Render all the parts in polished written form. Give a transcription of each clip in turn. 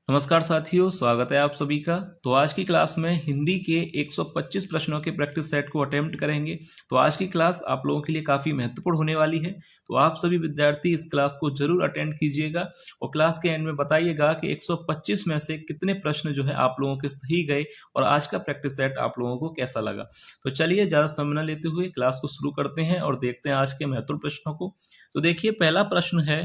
नमस्कार साथियों, स्वागत है आप सभी का। तो आज की क्लास में हिंदी के 125 प्रश्नों के प्रैक्टिस सेट को अटेम्प्ट करेंगे। तो आज की क्लास आप लोगों के लिए काफ़ी महत्वपूर्ण होने वाली है। तो आप सभी विद्यार्थी इस क्लास को जरूर अटेंड कीजिएगा और क्लास के एंड में बताइएगा कि 125 में से कितने प्रश्न जो है आप लोगों के सही गए और आज का प्रैक्टिस सेट आप लोगों को कैसा लगा। तो चलिए ज़्यादा समय न लेते हुए क्लास को शुरू करते हैं और देखते हैं आज के महत्वपूर्ण प्रश्नों को। तो देखिए, पहला प्रश्न है,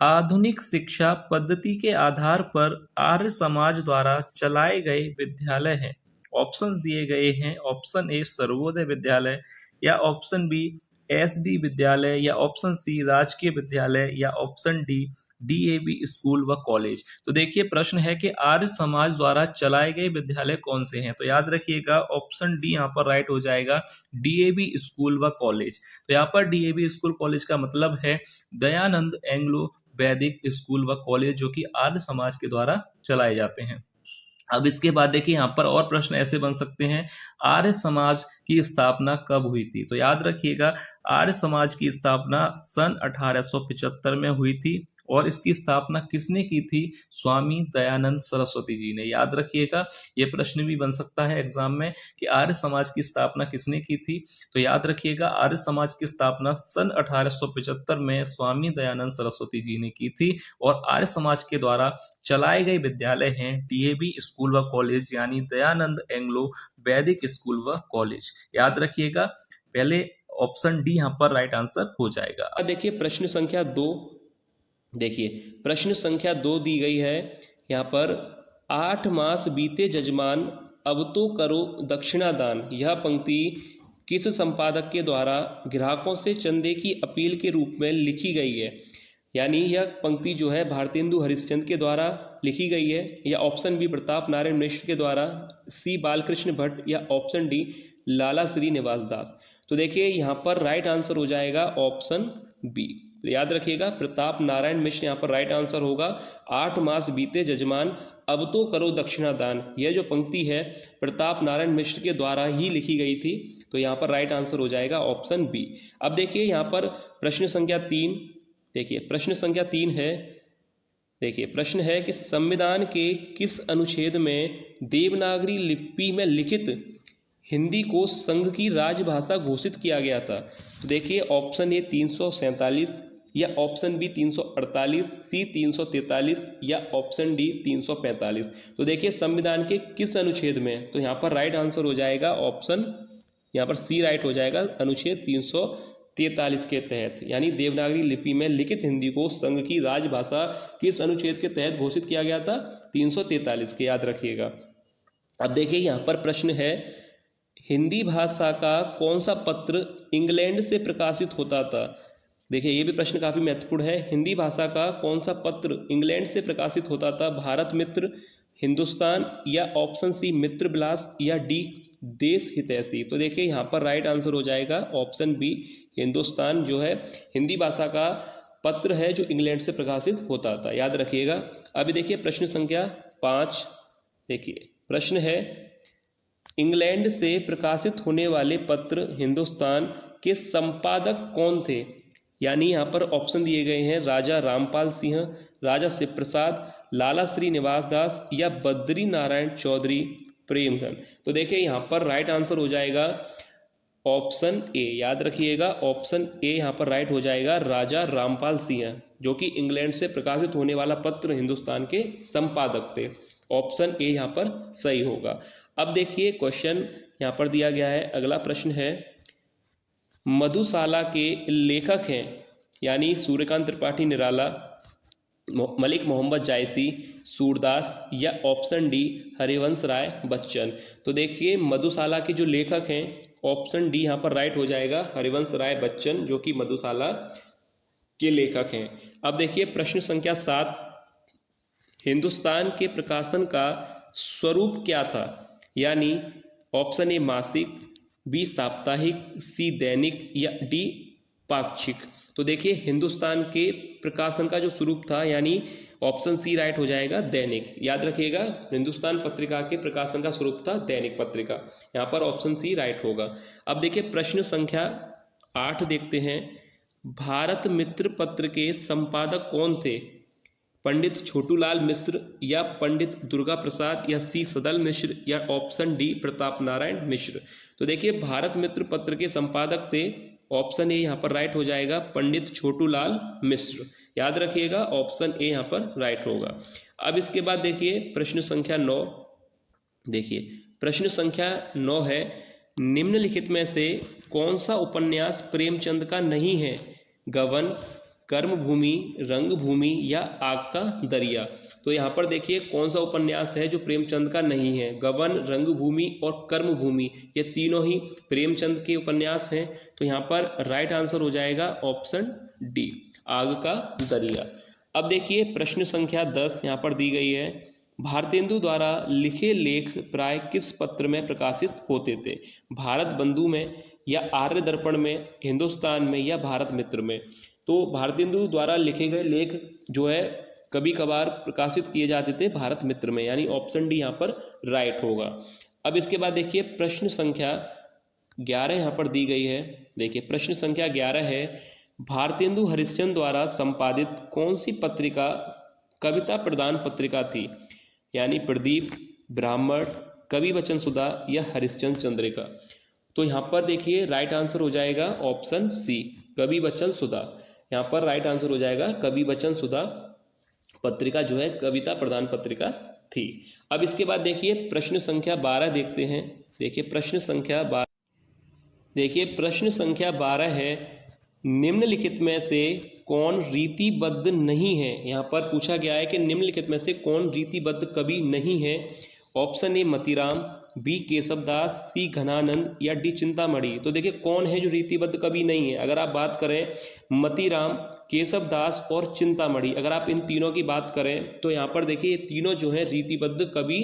आधुनिक शिक्षा पद्धति के आधार पर आर्य समाज द्वारा चलाए गए विद्यालय हैं। ऑप्शन दिए गए हैं, ऑप्शन ए सर्वोदय विद्यालय, या ऑप्शन बी एसडी विद्यालय, या ऑप्शन सी राजकीय विद्यालय, या ऑप्शन डी डीएवी स्कूल व कॉलेज। तो देखिए, प्रश्न है कि आर्य समाज द्वारा चलाए गए विद्यालय कौन से हैं। तो याद रखिएगा, ऑप्शन डी यहाँ पर राइट हो जाएगा, डीएवी स्कूल व कॉलेज। तो यहाँ पर डीएवी स्कूल कॉलेज का मतलब है दयानंद एंग्लो वैदिक स्कूल व कॉलेज, जो कि आर्य समाज के द्वारा चलाए जाते हैं। अब इसके बाद देखिए, यहाँ पर और प्रश्न ऐसे बन सकते हैं, आर्य समाज की स्थापना कब हुई थी। तो याद रखिएगा, आर्य समाज की स्थापना सन 1875 में हुई थी और इसकी स्थापना किसने की थी? स्वामी दयानंद सरस्वती जी ने। याद रखिएगा, ये प्रश्न भी बन सकता है एग्जाम में कि आर्य समाज की स्थापना किसने की थी। तो याद रखिएगा, आर्य समाज की स्थापना सन 1875 में स्वामी दयानंद सरस्वती जी ने की थी और आर्य समाज के द्वारा चलाए गए विद्यालय हैं डीएवी स्कूल व कॉलेज, यानी दयानंद एंग्लो वैदिक स्कूल व कॉलेज। याद रखिएगा, पहले ऑप्शन डी यहाँ पर राइट आंसर हो जाएगा। देखिए प्रश्न संख्या 2, देखिए प्रश्न संख्या 2 दी गई है यहाँ पर, 8 मास बीते जजमान अब तो करो दक्षिणा दान। यह पंक्ति किस संपादक के द्वारा ग्राहकों से चंदे की अपील के रूप में लिखी गई है? यानी यह पंक्ति जो है भारतेंदु हरिश्चंद्र के द्वारा लिखी गई है, या ऑप्शन बी प्रताप नारायण मिश्र के द्वारा, सी बालकृष्ण भट्ट, या ऑप्शन डी लाला श्रीनिवास दास। तो देखिए यहाँ पर राइट आंसर हो जाएगा ऑप्शन बी। तो याद रखिएगा, प्रताप नारायण मिश्र यहाँ पर राइट आंसर होगा। 8 मास बीते जजमान अब तो करो दक्षिणा दान, यह जो पंक्ति है प्रताप नारायण मिश्र के द्वारा ही लिखी गई थी। तो यहाँ पर राइट आंसर हो जाएगा ऑप्शन बी। अब देखिए यहाँ पर प्रश्न संख्या 3, देखिए प्रश्न संख्या 3 है, देखिए प्रश्न है कि संविधान के किस अनुच्छेद में देवनागरी लिपि में लिखित हिंदी को संघ की राजभाषा घोषित किया गया था? तो देखिए ऑप्शन ए 347, या ऑप्शन बी 348, सी 343, या ऑप्शन डी 345। तो देखिए संविधान के किस अनुच्छेद में, तो यहाँ पर राइट आंसर हो जाएगा ऑप्शन, यहाँ पर सी राइट हो जाएगा, अनुच्छेद 343 के तहत। यानी देवनागरी लिपि में लिखित हिंदी को संघ की राजभाषा किस अनुच्छेद के तहत घोषित किया गया था? 343 के, याद रखिएगा। अब देखिए यहाँ पर प्रश्न है, हिंदी भाषा का कौन सा पत्र इंग्लैंड से प्रकाशित होता था? देखिए ये भी प्रश्न काफी महत्वपूर्ण है। हिंदी भाषा का कौन सा पत्र इंग्लैंड से प्रकाशित होता था? भारत मित्र, हिंदुस्तान, या ऑप्शन सी मित्र विलास, या डी देश हितैषी। तो देखिए यहाँ पर राइट आंसर हो जाएगा ऑप्शन बी, हिंदुस्तान जो है हिंदी भाषा का पत्र है जो इंग्लैंड से प्रकाशित होता था। याद रखिएगा। अभी देखिए प्रश्न संख्या 5, देखिए प्रश्न है, इंग्लैंड से प्रकाशित होने वाले पत्र हिंदुस्तान के संपादक कौन थे? यानी यहाँ पर ऑप्शन दिए गए हैं, राजा रामपाल सिंह, राजा शिवप्रसाद, लाला श्रीनिवास दास, या बद्री नारायण चौधरी प्रेमचंद। तो देखिए यहाँ पर राइट आंसर हो जाएगा ऑप्शन ए। याद रखिएगा, ऑप्शन ए यहाँ पर राइट हो जाएगा, राजा रामपाल सिंह, जो कि इंग्लैंड से प्रकाशित होने वाला पत्र हिंदुस्तान के संपादक थे। ऑप्शन ए यहाँ पर सही होगा। अब देखिए क्वेश्चन यहाँ पर दिया गया है, अगला प्रश्न है, मधुशाला के लेखक हैं, यानी सूर्यकांत त्रिपाठी निराला, मलिक मोहम्मद जायसी, सूरदास, या ऑप्शन डी हरिवंश राय बच्चन। तो देखिए मधुशाला के जो लेखक हैं, ऑप्शन डी यहाँ पर राइट हो जाएगा, हरिवंश राय बच्चन, जो कि मधुशाला के लेखक हैं। अब देखिए प्रश्न संख्या 7, हिंदुस्तान के प्रकाशन का स्वरूप क्या था? यानी ऑप्शन ए मासिक, बी साप्ताहिक, सी दैनिक, या डी पाक्षिक। तो देखिए हिंदुस्तान के प्रकाशन का जो स्वरूप था, यानी ऑप्शन सी राइट हो जाएगा, दैनिक। याद रखिएगा, हिंदुस्तान पत्रिका के प्रकाशन का स्वरूप था दैनिक पत्रिका। यहाँ पर ऑप्शन सी राइट होगा। अब देखिए प्रश्न संख्या 8 देखते हैं, भारत मित्र पत्र के संपादक कौन थे? पंडित छोटूलाल मिश्र या पंडित दुर्गा प्रसाद या सी सदल मिश्र या ऑप्शन डी प्रताप नारायण मिश्र। तो देखिए भारत मित्र पत्र के संपादक थे, ऑप्शन ए यहाँ पर राइट हो जाएगा पंडित छोटूलाल मिश्र। याद रखिएगा ऑप्शन ए यहाँ पर राइट होगा। अब इसके बाद देखिए प्रश्न संख्या 9। देखिए प्रश्न संख्या 9 है, निम्नलिखित में से कौन सा उपन्यास प्रेमचंद का नहीं है? गबन, कर्मभूमि, रंगभूमि या आग का दरिया। तो यहाँ पर देखिए कौन सा उपन्यास है जो प्रेमचंद का नहीं है। गबन, रंगभूमि और कर्मभूमि ये तीनों ही प्रेमचंद के उपन्यास हैं। तो यहाँ पर राइट आंसर हो जाएगा ऑप्शन डी आग का दरिया। अब देखिए प्रश्न संख्या 10 यहाँ पर दी गई है, भारतेंदु द्वारा लिखे लेख प्राय किस पत्र में प्रकाशित होते थे? भारत बंधु में या आर्य दर्पण में, हिंदुस्तान में या भारत मित्र में। तो भारतेंदु द्वारा लिखे गए लेख जो है कभी कभार प्रकाशित किए जाते थे भारत मित्र में, यानी ऑप्शन डी यहाँ पर राइट होगा। अब इसके बाद देखिए प्रश्न संख्या 11 यहाँ पर दी गई है। देखिए प्रश्न संख्या 11 है, भारतेंदु हरिश्चंद्र द्वारा संपादित कौन सी पत्रिका कविता प्रदान पत्रिका थी? यानी प्रदीप, ब्राह्मण, कवि वचन सुधा या हरिश्चंद्र चंद्रिका। तो यहाँ पर देखिए राइट आंसर हो जाएगा ऑप्शन सी कवि वचन सुधा। यहाँ पर राइट आंसर हो जाएगा कवि वचन सुधा पत्रिका जो है कविता प्रदान पत्रिका थी। अब इसके बाद देखिए प्रश्न संख्या 12 देखते हैं। देखिए प्रश्न संख्या 12 है, निम्नलिखित में से कौन रीतिबद्ध नहीं है? यहाँ पर पूछा गया है कि निम्नलिखित में से कौन रीतिबद्ध कवि नहीं है। Option A Matiram, B Keshavdas, C Ghananand या डी चिंतामणि। तो देखिए कौन है जो रीतिबद्ध कवि नहीं है। अगर आप बात करें मतीराम, केशवदास और चिंतामणि, अगर आप इन तीनों की बात करें तो यहाँ पर देखिए ये तीनों जो है रीतिबद्ध कवि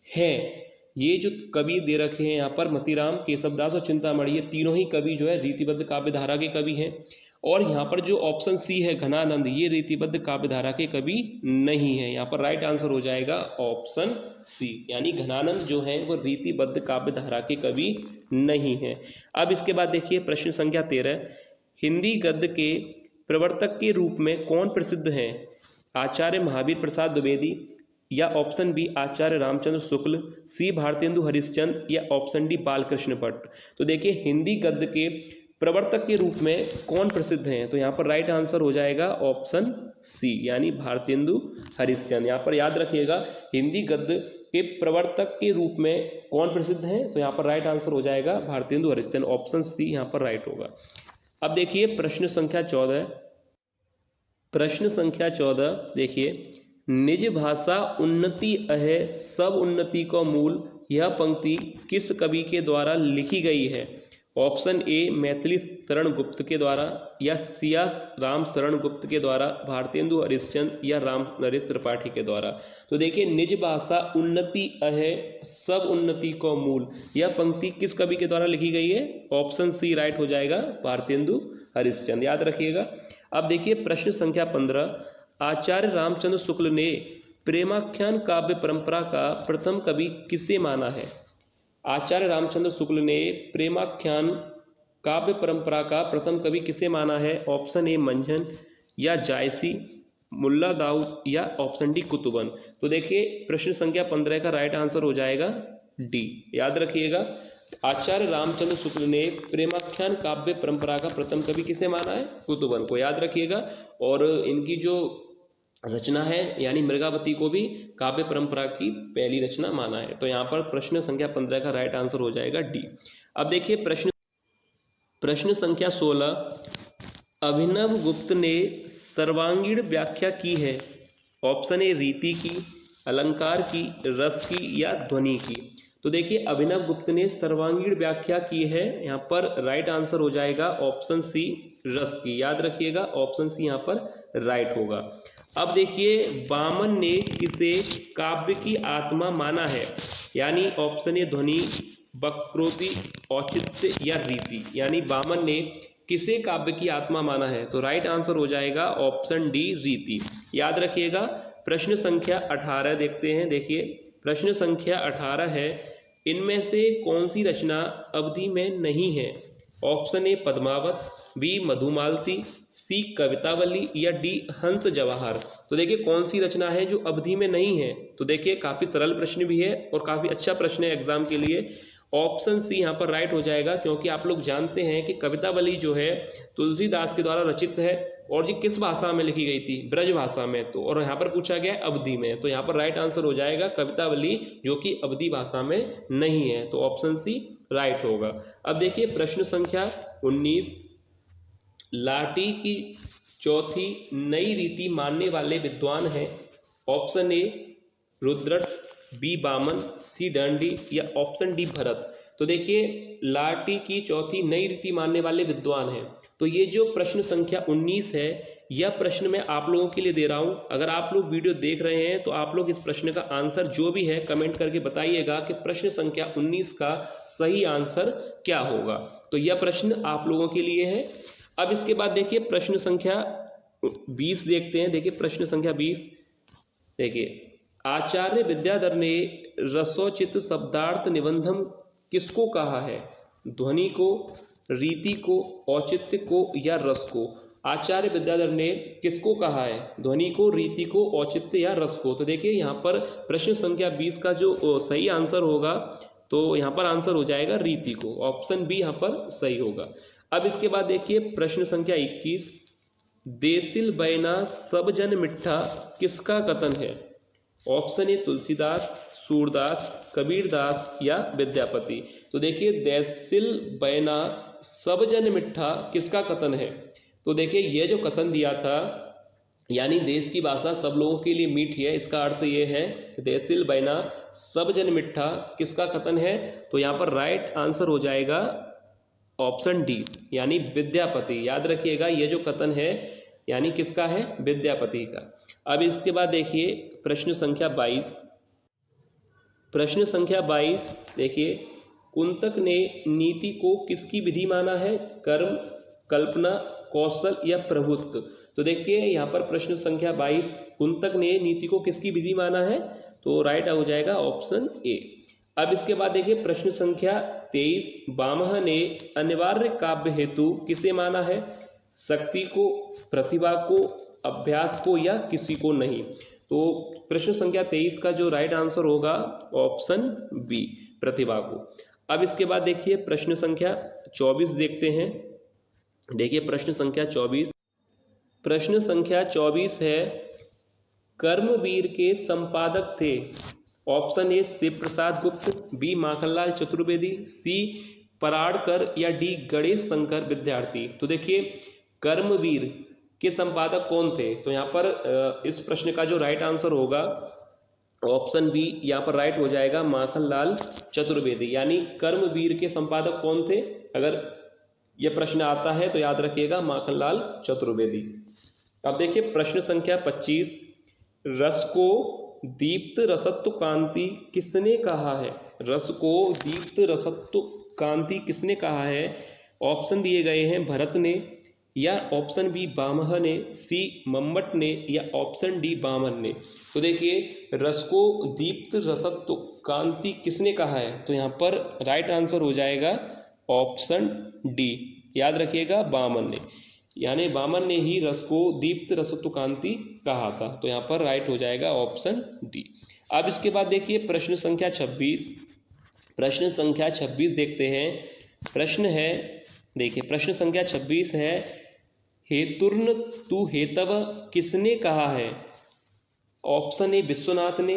हैं। ये जो कवि दे रखे हैं यहाँ पर मतीराम, केशवदास और चिंतामणि, ये तीनों ही कवि जो है रीतिबद्ध काव्य धारा के कवि हैं। और यहाँ पर जो ऑप्शन सी है घनानंद, ये रीतिबद्ध काव्य धारा के कवि नहीं है। यहाँ पर राइट आंसर हो जाएगा ऑप्शन सी, यानी घनानंद जो है वो रीतिबद्ध काव्य धारा के कवि नहीं है। अब इसके बाद देखिए प्रश्न संख्या 13, हिंदी गद्य के प्रवर्तक के रूप में कौन प्रसिद्ध है? आचार्य महावीर प्रसाद द्विवेदी या ऑप्शन बी आचार्य रामचंद्र शुक्ल, सी भारतेंदु हरिश्चंद्र या ऑप्शन डी बालकृष्ण भट्ट। तो देखिए हिंदी गद्य के प्रवर्तक के रूप में कौन प्रसिद्ध हैं? तो यहाँ पर राइट आंसर हो जाएगा ऑप्शन सी, यानी भारतेंदु हरिश्चंद्र। यहाँ पर याद रखिएगा हिंदी गद्य के प्रवर्तक के रूप में कौन प्रसिद्ध हैं? तो यहाँ पर राइट आंसर हो जाएगा भारतेंदु हरिश्चंद्र, ऑप्शन सी यहाँ पर राइट होगा। अब देखिए प्रश्न संख्या 14। प्रश्न संख्या 14 देखिए, निज भाषा उन्नति अहे सब उन्नति को मूल, यह पंक्ति किस कवि के द्वारा लिखी गई है? ऑप्शन ए मैथिली शरण गुप्त के द्वारा या सिया राम शरण गुप्त के द्वारा, भारतेंदु हरिश्चंद्र या राम नरेश त्रिपाठी के द्वारा। तो देखिए निज भाषा उन्नति अहे सब उन्नति को मूल, यह पंक्ति किस कवि के द्वारा लिखी गई है? ऑप्शन सी राइट हो जाएगा भारतेंदु हरिश्चंद्र। याद रखिएगा। अब देखिए प्रश्न संख्या 15, आचार्य रामचंद्र शुक्ल ने प्रेमाख्यान काव्य परंपरा का प्रथम कवि किसे माना है? आचार्य रामचंद्र शुक्ल ने प्रेमाख्यान काव्य परंपरा का प्रथम कवि किसे माना है? ऑप्शन ए मंझन या जायसी, मुल्ला दाऊद या ऑप्शन डी कुतुबन। तो देखिए प्रश्न संख्या 15 का राइट आंसर हो जाएगा डी। याद रखिएगा आचार्य रामचंद्र शुक्ल ने प्रेमाख्यान काव्य परंपरा का प्रथम कवि किसे माना है? कुतुबन को। याद रखिएगा। और इनकी जो रचना है यानी मृगावती को भी काव्य परंपरा की पहली रचना माना है। तो यहाँ पर प्रश्न संख्या 15 का राइट आंसर हो जाएगा डी। अब देखिए प्रश्न संख्या 16, अभिनव गुप्त ने सर्वांगीण व्याख्या की है। ऑप्शन ए रीति की, अलंकार की, रस की या ध्वनि की। तो देखिए अभिनव गुप्त ने सर्वांगीण व्याख्या की है। यहाँ पर राइट आंसर हो जाएगा ऑप्शन सी रस की। याद रखिएगा ऑप्शन सी यहाँ पर राइट होगा। अब देखिए वामन ने किसे काव्य की आत्मा माना है? यानी ऑप्शन ए ध्वनि, वक्रोक्ति, औचित्य या रीति। यानी वामन ने किसे काव्य की आत्मा माना है? तो राइट आंसर हो जाएगा ऑप्शन डी रीति। याद रखिएगा। प्रश्न संख्या 18 देखते हैं। देखिए प्रश्न संख्या 18 है, इनमें से कौन सी रचना अवधि में नहीं है? Option A Padmavat, B Madhumalti, C Kavitavali या डी हंस जवाहर। तो देखिए कौन सी रचना है जो अवधि में नहीं है। तो देखिए काफी सरल प्रश्न भी है और काफी अच्छा प्रश्न है एग्जाम के लिए। ऑप्शन सी यहाँ पर राइट हो जाएगा, क्योंकि आप लोग जानते हैं कि कवितावली जो है तुलसीदास के द्वारा रचित है और ये किस भाषा में लिखी गई थी, ब्रज भाषा में। तो और यहाँ पर पूछा गया अवधि में, तो यहाँ पर राइट आंसर हो जाएगा कवितावली, जो कि अवधि भाषा में नहीं है। तो ऑप्शन सी राइट होगा। अब देखिए प्रश्न संख्या 19, लाठी की चौथी नई रीति मानने वाले विद्वान हैं। ऑप्शन ए रुद्रट, बी बामन, सी दंडी या ऑप्शन डी भरत। तो देखिए लाठी की चौथी नई रीति मानने वाले विद्वान हैं। तो ये जो प्रश्न संख्या 19 है, यह प्रश्न मैं आप लोगों के लिए दे रहा हूं। अगर आप लोग वीडियो देख रहे हैं तो आप लोग इस प्रश्न का आंसर जो भी है कमेंट करके बताइएगा कि प्रश्न संख्या 19 का सही आंसर क्या होगा। तो यह प्रश्न आप लोगों के लिए है। अब इसके बाद देखिए प्रश्न संख्या 20 देखते हैं। देखिए प्रश्न संख्या 20, देखिए आचार्य विद्याधर ने रसोचित शब्दार्थ निबंधम किसको कहा है? ध्वनि को, रीति को, औचित्य को या रस को? आचार्य विद्याधर ने किसको कहा है? ध्वनि को, रीति को, औचित्य या रस को? तो देखिए यहाँ पर प्रश्न संख्या 20 का जो सही आंसर होगा, तो यहाँ पर आंसर हो जाएगा रीति को। ऑप्शन बी यहाँ पर सही होगा। अब इसके बाद देखिए प्रश्न संख्या 21, देसिल बैना सब जन मिट्ठा किसका कथन है? ऑप्शन ए तुलसीदास, सूरदास, कबीरदास या विद्यापति। तो देखिए देसिल बैना सब जन मिट्ठा किसका कथन है? तो देखिए ये जो कथन दिया था, यानी देश की भाषा सब लोगों के लिए मीठी है, इसका अर्थ ये है कि देसिल बैना सब जन मिट्ठा किसका कथन है? तो यहाँ पर राइट आंसर हो जाएगा ऑप्शन डी, यानी विद्यापति। याद रखिएगा ये जो कथन है यानी किसका है? विद्यापति का। अब इसके बाद देखिए प्रश्न संख्या 22। प्रश्न संख्या 22 देखिए, कुंतक ने नीति को किसकी विधि माना है? कर्म, कल्पना, कौशल या प्रभुत्व? तो देखिए यहाँ पर प्रश्न संख्या 22, कुंतक ने नीति को किसकी विधि माना है? तो राइट हो जाएगा ऑप्शन ए। अब इसके बाद देखिए प्रश्न संख्या 23, बामह ने अनिवार्य काव्य हेतु किसे माना है? शक्ति को, प्रतिभा को, अभ्यास को या किसी को नहीं? तो प्रश्न संख्या 23 का जो राइट आंसर होगा ऑप्शन बी, प्रतिभा को। अब इसके बाद देखिए प्रश्न संख्या 24 देखते हैं। देखिए प्रश्न संख्या 24, प्रश्न संख्या 24 है, कर्मवीर के संपादक थे। ऑप्शन ए शिव प्रसाद गुप्त, बी माखनलाल चतुर्वेदी, सी पराड़कर या डी गणेश शंकर विद्यार्थी। तो देखिए कर्मवीर के संपादक कौन थे? तो यहाँ पर इस प्रश्न का जो राइट आंसर होगा ऑप्शन बी यहाँ पर राइट हो जाएगा, माखनलाल चतुर्वेदी। यानी कर्मवीर के संपादक कौन थे? अगर यह प्रश्न आता है तो याद रखिएगा माखनलाल चतुर्वेदी। अब देखिए प्रश्न संख्या 25, रस को दीप्त रसत्व कांति किसने कहा है? रस को दीप्त रसत्व कांति किसने कहा है? ऑप्शन दिए गए हैं भरत ने, या ऑप्शन बी बामह ने, सी मम्मट ने या ऑप्शन डी बामन ने। तो देखिए रस को दीप्त रसत्व कांति किसने कहा है? तो यहाँ पर राइट आंसर हो जाएगा ऑप्शन डी, याद रखिएगा बामन ने, यानी बामन ने ही रस को दीप्त रसत्व कांति कहा था। तो यहाँ पर राइट हो जाएगा ऑप्शन डी। अब इसके बाद देखिए प्रश्न संख्या 26। प्रश्न संख्या 26 देखते हैं। प्रश्न है, देखिए प्रश्न संख्या 26 है, हेतुर्न तु हेतव किसने कहा है? ऑप्शन ए विश्वनाथ ने,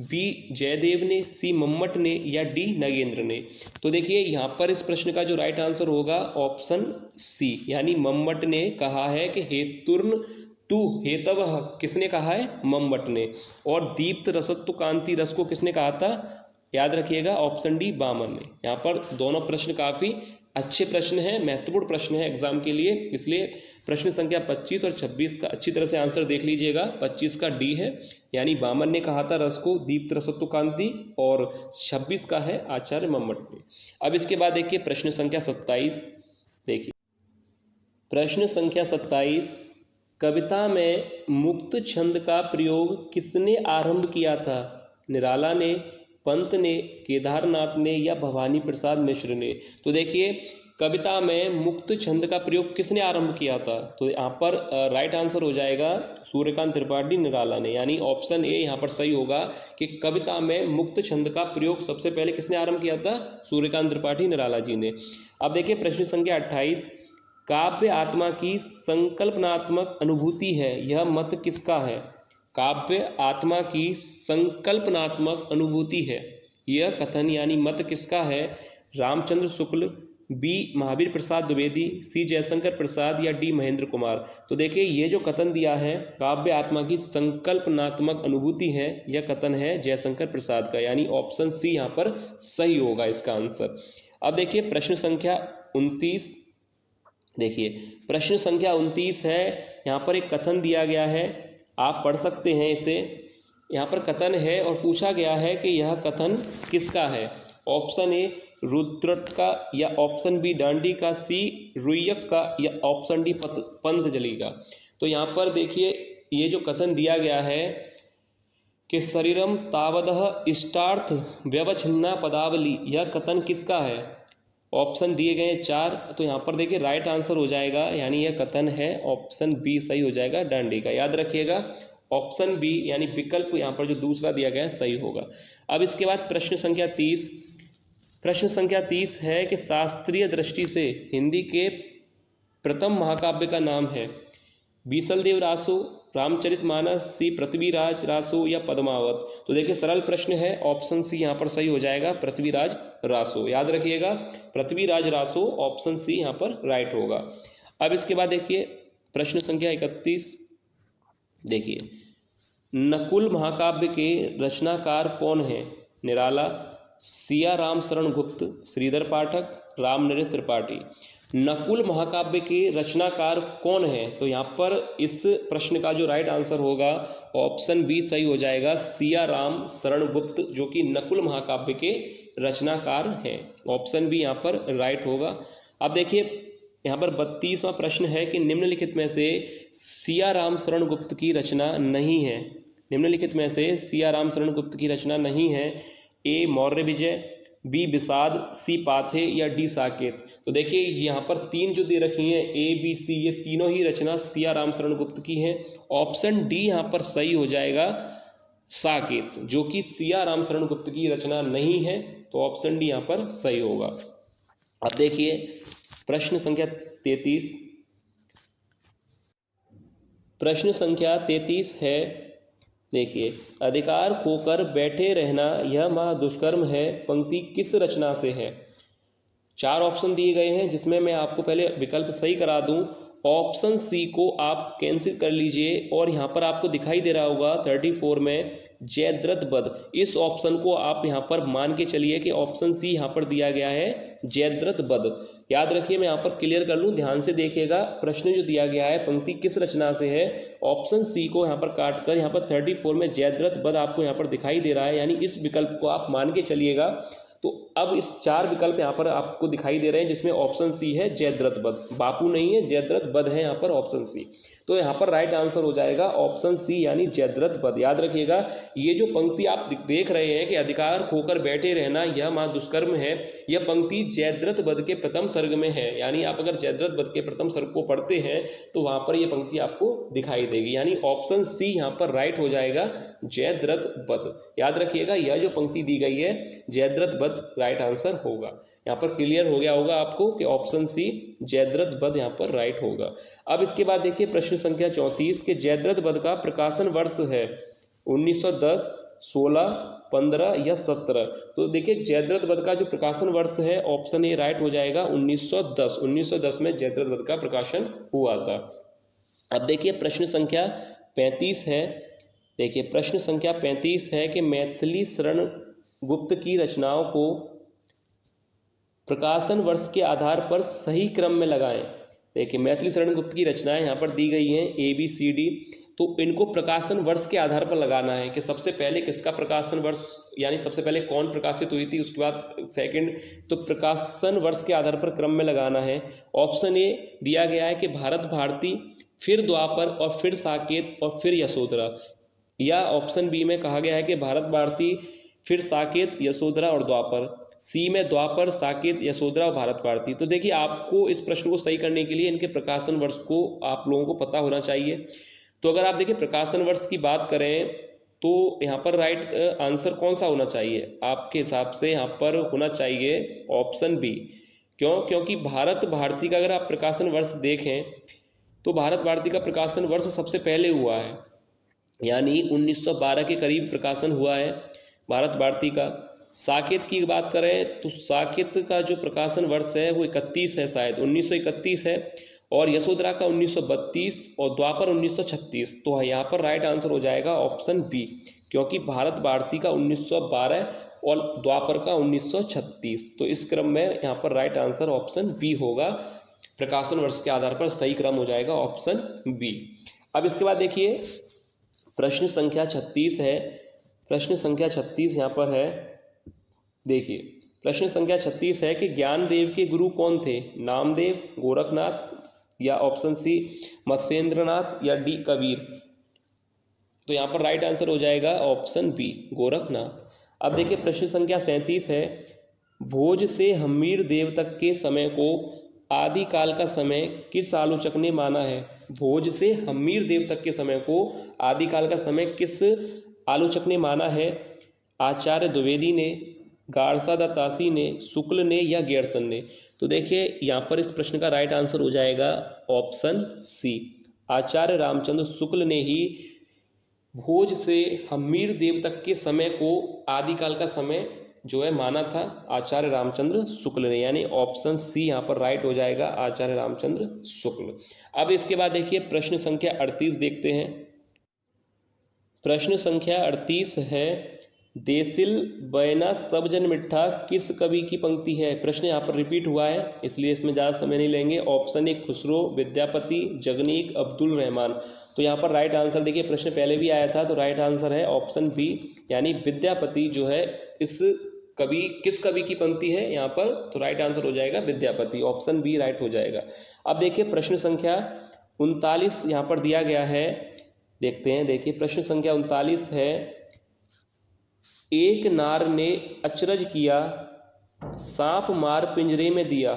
बी जयदेव ने, सी मम्मट ने या डी नगेंद्र ने। तो देखिए यहाँ पर इस प्रश्न का जो राइट आंसर होगा ऑप्शन सी, यानी मम्मट ने कहा है कि हेतुर्न तु हेतव किसने कहा है? मम्मट ने। और दीप्त रसत्व कांति रस को किसने कहा था? याद रखिएगा ऑप्शन डी बामन ने। यहाँ पर दोनों प्रश्न काफी अच्छे प्रश्न हैं, महत्वपूर्ण प्रश्न है एग्जाम के लिए, इसलिए प्रश्न संख्या 25 और 26 का अच्छी तरह से आंसर देख लीजिएगा। 25 का डी है, यानी बामन ने कहा था रस को दीप्त रसत्व कांति, और 26 का है आचार्य मम्मट ने। अब इसके बाद देखिए प्रश्न संख्या 27। देखिए प्रश्न संख्या 27, कविता में मुक्त छंद का प्रयोग किसने आरंभ किया था? निराला ने, पंत ने, केदारनाथ ने या भवानी प्रसाद मिश्र ने? तो देखिए कविता में मुक्त छंद का प्रयोग किसने आरंभ किया था? तो यहाँ पर राइट आंसर हो जाएगा सूर्यकांत त्रिपाठी निराला ने, यानी ऑप्शन ए यहाँ पर सही होगा कि कविता में मुक्त छंद का प्रयोग सबसे पहले किसने आरंभ किया था? सूर्यकांत त्रिपाठी निराला जी ने। अब देखिए प्रश्न संख्या 28, काव्य आत्मा की संकल्पनात्मक अनुभूति है, यह मत किसका है? काव्य आत्मा की संकल्पनात्मक अनुभूति है, यह कथन यानी मत किसका है? रामचंद्र शुक्ल, बी महावीर प्रसाद द्विवेदी, सी जयशंकर प्रसाद या डी महेंद्र कुमार। तो देखिए ये जो कथन दिया है काव्य आत्मा की संकल्पनात्मक अनुभूति है, यह कथन है जयशंकर प्रसाद का, यानी ऑप्शन सी यहाँ पर सही होगा इसका आंसर। अब देखिए प्रश्न संख्या 29, देखिए प्रश्न संख्या 29 है, यहाँ पर एक कथन दिया गया है, आप पढ़ सकते हैं इसे। यहाँ पर कथन है और पूछा गया है कि यह कथन किसका है? ऑप्शन ए रुद्रट का, या ऑप्शन बी डांडी का, सी रुयक का, या ऑप्शन डी पंतजलि का। तो यहाँ पर देखिए ये जो कथन दिया गया है कि शरीरम तावदह इष्टार्थ व्यवच्छिन्ना पदावली, यह कथन किसका है? ऑप्शन दिए गए 4, तो यहाँ पर देखिए राइट आंसर हो जाएगा, यानी यह कथन है ऑप्शन बी सही हो जाएगा, डांडी का। याद रखिएगा ऑप्शन बी यानी विकल्प यहाँ पर जो दूसरा दिया गया है सही होगा। अब इसके बाद प्रश्न संख्या 30, प्रश्न संख्या 30 है कि शास्त्रीय दृष्टि से हिंदी के प्रथम महाकाव्य का नाम है? बीसलदेव रासो, रामचरितमानस, सी पृथ्वीराज रासो या पद्मावत। तो देखिए सरल प्रश्न है, ऑप्शन सी यहाँ पर सही हो जाएगा, पृथ्वीराज रासो। याद रखिएगा पृथ्वीराज रासो, ऑप्शन सी यहाँ पर राइट होगा। अब इसके बाद देखिए प्रश्न संख्या 31, देखिए नकुल महाकाव्य के रचनाकार कौन है? निराला, सिया राम शरण गुप्त, श्रीधर पाठक, राम नरेश त्रिपाठी। नकुल महाकाव्य के रचनाकार कौन है? तो यहाँ पर इस प्रश्न का जो राइट आंसर होगा ऑप्शन बी सही हो जाएगा, सिया राम शरण गुप्त, जो कि नकुल महाकाव्य के रचनाकार हैं। ऑप्शन बी यहाँ पर राइट होगा। अब देखिए यहाँ पर 32वां प्रश्न है कि निम्नलिखित में से सिया राम शरण गुप्त की रचना नहीं है। निम्नलिखित में से सिया राम शरण गुप्त की रचना नहीं है। ए मौर्य विजय, बी विषाद, सी पाथे या डी साकेत। तो देखिए यहाँ पर 3 जो दे रखी हैं ए बी सी, ये तीनों ही रचना सिया राम शरण गुप्त की है। ऑप्शन डी यहाँ पर सही हो जाएगा, साकेत, जो कि सिया राम शरण गुप्त की रचना नहीं है। तो ऑप्शन डी यहाँ पर सही होगा। अब देखिए प्रश्न संख्या 33, प्रश्न संख्या 33 है, देखिए अधिकार खोकर बैठे रहना यह महा दुष्कर्म है, पंक्ति किस रचना से है? 4 ऑप्शन दिए गए हैं, जिसमें मैं आपको पहले विकल्प सही करा दूं। ऑप्शन सी को आप कैंसिल कर लीजिए और यहाँ पर आपको दिखाई दे रहा होगा 34 में जयद्रथ वध, इस ऑप्शन को आप यहाँ पर मान के चलिए कि ऑप्शन सी यहाँ पर दिया गया है जयद्रथ वध। याद रखिए मैं यहाँ पर क्लियर कर लूँ, ध्यान से देखिएगा प्रश्न जो दिया गया है पंक्ति किस रचना से है, ऑप्शन सी को यहाँ पर काट कर यहाँ पर 34 में जयद्रथ वध आपको यहाँ पर दिखाई दे रहा है, यानी इस विकल्प को आप मान के चलिएगा। तो अब इस 4 विकल्प यहाँ पर आपको दिखाई दे रहे हैं, जिसमें ऑप्शन सी है जयद्रथ वध, बापू नहीं है, जयद्रथ वध है यहाँ पर ऑप्शन सी। तो यहाँ पर राइट आंसर हो जाएगा ऑप्शन सी यानी जयद्रथ वध। याद रखिएगा ये जो पंक्ति आप देख रहे हैं कि अधिकार खोकर बैठे रहना यह महा दुष्कर्म है, यह पंक्ति जयद्रथ वध के प्रथम सर्ग में है। यानी आप अगर जयद्रथ वध के प्रथम सर्ग को पढ़ते हैं तो वहां पर यह पंक्ति आपको दिखाई देगी, यानी ऑप्शन सी यहाँ पर राइट हो जाएगा जयद्रथ वध। याद रखिएगा यह जो पंक्ति दी गई है जयद्रथ वध राइट आंसर होगा। यहाँ पर क्लियर हो गया होगा आपको कि ऑप्शन सी जयद्रथ वध यहाँ पर राइट होगा। अब इसके बाद देखिए प्रश्न संख्या 34 के जयद्रथ वध का प्रकाशन वर्ष है 1910, 16, 15 या 17। तो देखिए जयद्रथ वध का जो प्रकाशन वर्ष है ऑप्शन ए राइट हो जाएगा 1910। 1910 में जयद्रथ वध का प्रकाशन हुआ था। अब देखिए प्रश्न संख्या 35 है, देखिए प्रश्न संख्या 35 है कि मैथिली शरण गुप्त की रचनाओं को प्रकाशन वर्ष के आधार पर सही क्रम में लगाएं। देखिए मैथिली शरण गुप्त की रचनाएं यहाँ पर दी गई हैं ए बी सी डी, तो इनको प्रकाशन वर्ष के आधार पर लगाना है कि सबसे पहले किसका प्रकाशन वर्ष, यानी सबसे पहले कौन प्रकाशित हुई थी, उसके बाद सेकंड, तो प्रकाशन वर्ष के आधार पर क्रम में लगाना है। ऑप्शन ए दिया गया है कि भारत भारती, फिर द्वापर और फिर साकेत और फिर यशोधरा, या ऑप्शन बी में कहा गया है कि भारत भारती, फिर साकेत, यशोधरा और द्वापर। सी में द्वापर, साकेत, यशोधरा और भारत भारती। तो देखिए आपको इस प्रश्न को सही करने के लिए इनके प्रकाशन वर्ष को आप लोगों को पता होना चाहिए। तो अगर आप देखिए प्रकाशन वर्ष की बात करें तो यहाँ पर राइट आंसर कौन सा होना चाहिए आपके हिसाब से? यहाँ पर होना चाहिए ऑप्शन बी। क्यों? क्योंकि भारत भारती का अगर आप प्रकाशन वर्ष देखें तो भारत भारती का प्रकाशन वर्ष सबसे पहले हुआ है, यानी 1912 के करीब प्रकाशन हुआ है भारत भारती का। साकेत की बात करें तो साकेत का जो प्रकाशन वर्ष है वो 31 है, शायद 1931 है, और यशोधरा का 1932 और द्वापर 1936। तो यहाँ पर राइट आंसर हो जाएगा ऑप्शन बी, क्योंकि भारत भारती का 1912 और द्वापर का 1936। तो इस क्रम में यहाँ पर राइट आंसर ऑप्शन बी होगा। प्रकाशन वर्ष के आधार पर सही क्रम हो जाएगा ऑप्शन बी। अब इसके बाद देखिए प्रश्न संख्या 36 है। प्रश्न संख्या 36 यहाँ पर है, देखिए प्रश्न संख्या 36 है कि ज्ञानदेव के गुरु कौन थे? नामदेव, गोरखनाथ, या ऑप्शन सी मत्स्येंद्रनाथ, या डी कबीर। तो यहाँ पर राइट आंसर हो जाएगा ऑप्शन बी, गोरखनाथ। अब देखिए प्रश्न संख्या 37 है, भोज से हम्मीर देव तक के समय को आदिकाल का समय किस आलोचक ने माना है? भोज से हम्मीर देव तक के समय को आदिकाल का समय किस आलोचक ने माना है? आचार्य द्विवेदी ने, गारसा दत्तासी ने, शुक्ल ने, या गेरसन ने। तो देखिए यहाँ पर इस प्रश्न का राइट आंसर हो जाएगा ऑप्शन सी, आचार्य रामचंद्र शुक्ल ने ही भोज से हम्मीर देव तक के समय को आदिकाल का समय जो है माना था, आचार्य रामचंद्र शुक्ल ने, यानी ऑप्शन सी यहाँ पर राइट हो जाएगा, आचार्य रामचंद्र शुक्ल। अब इसके बाद देखिए प्रश्न संख्या 38 देखते हैं। प्रश्न संख्या 38 है, देसिल बैना सब जन मिठा किस कवि की पंक्ति है? प्रश्न यहाँ पर रिपीट हुआ है इसलिए इसमें ज़्यादा समय नहीं लेंगे। Option A Khusro, Vidyapati, Jagnik, Abdul Rahman. तो यहाँ पर राइट आंसर देखिए प्रश्न पहले भी आया था, तो राइट आंसर है ऑप्शन बी, यानी विद्यापति जो है इस कवि, किस कवि की पंक्ति है यहाँ पर? तो राइट आंसर हो जाएगा विद्यापति, ऑप्शन बी राइट हो जाएगा। अब देखिए प्रश्न संख्या 39 यहाँ पर दिया गया है, देखते हैं। देखिए प्रश्न संख्या 39 है, एक नार ने अचरज किया, सांप मार पिंजरे में दिया,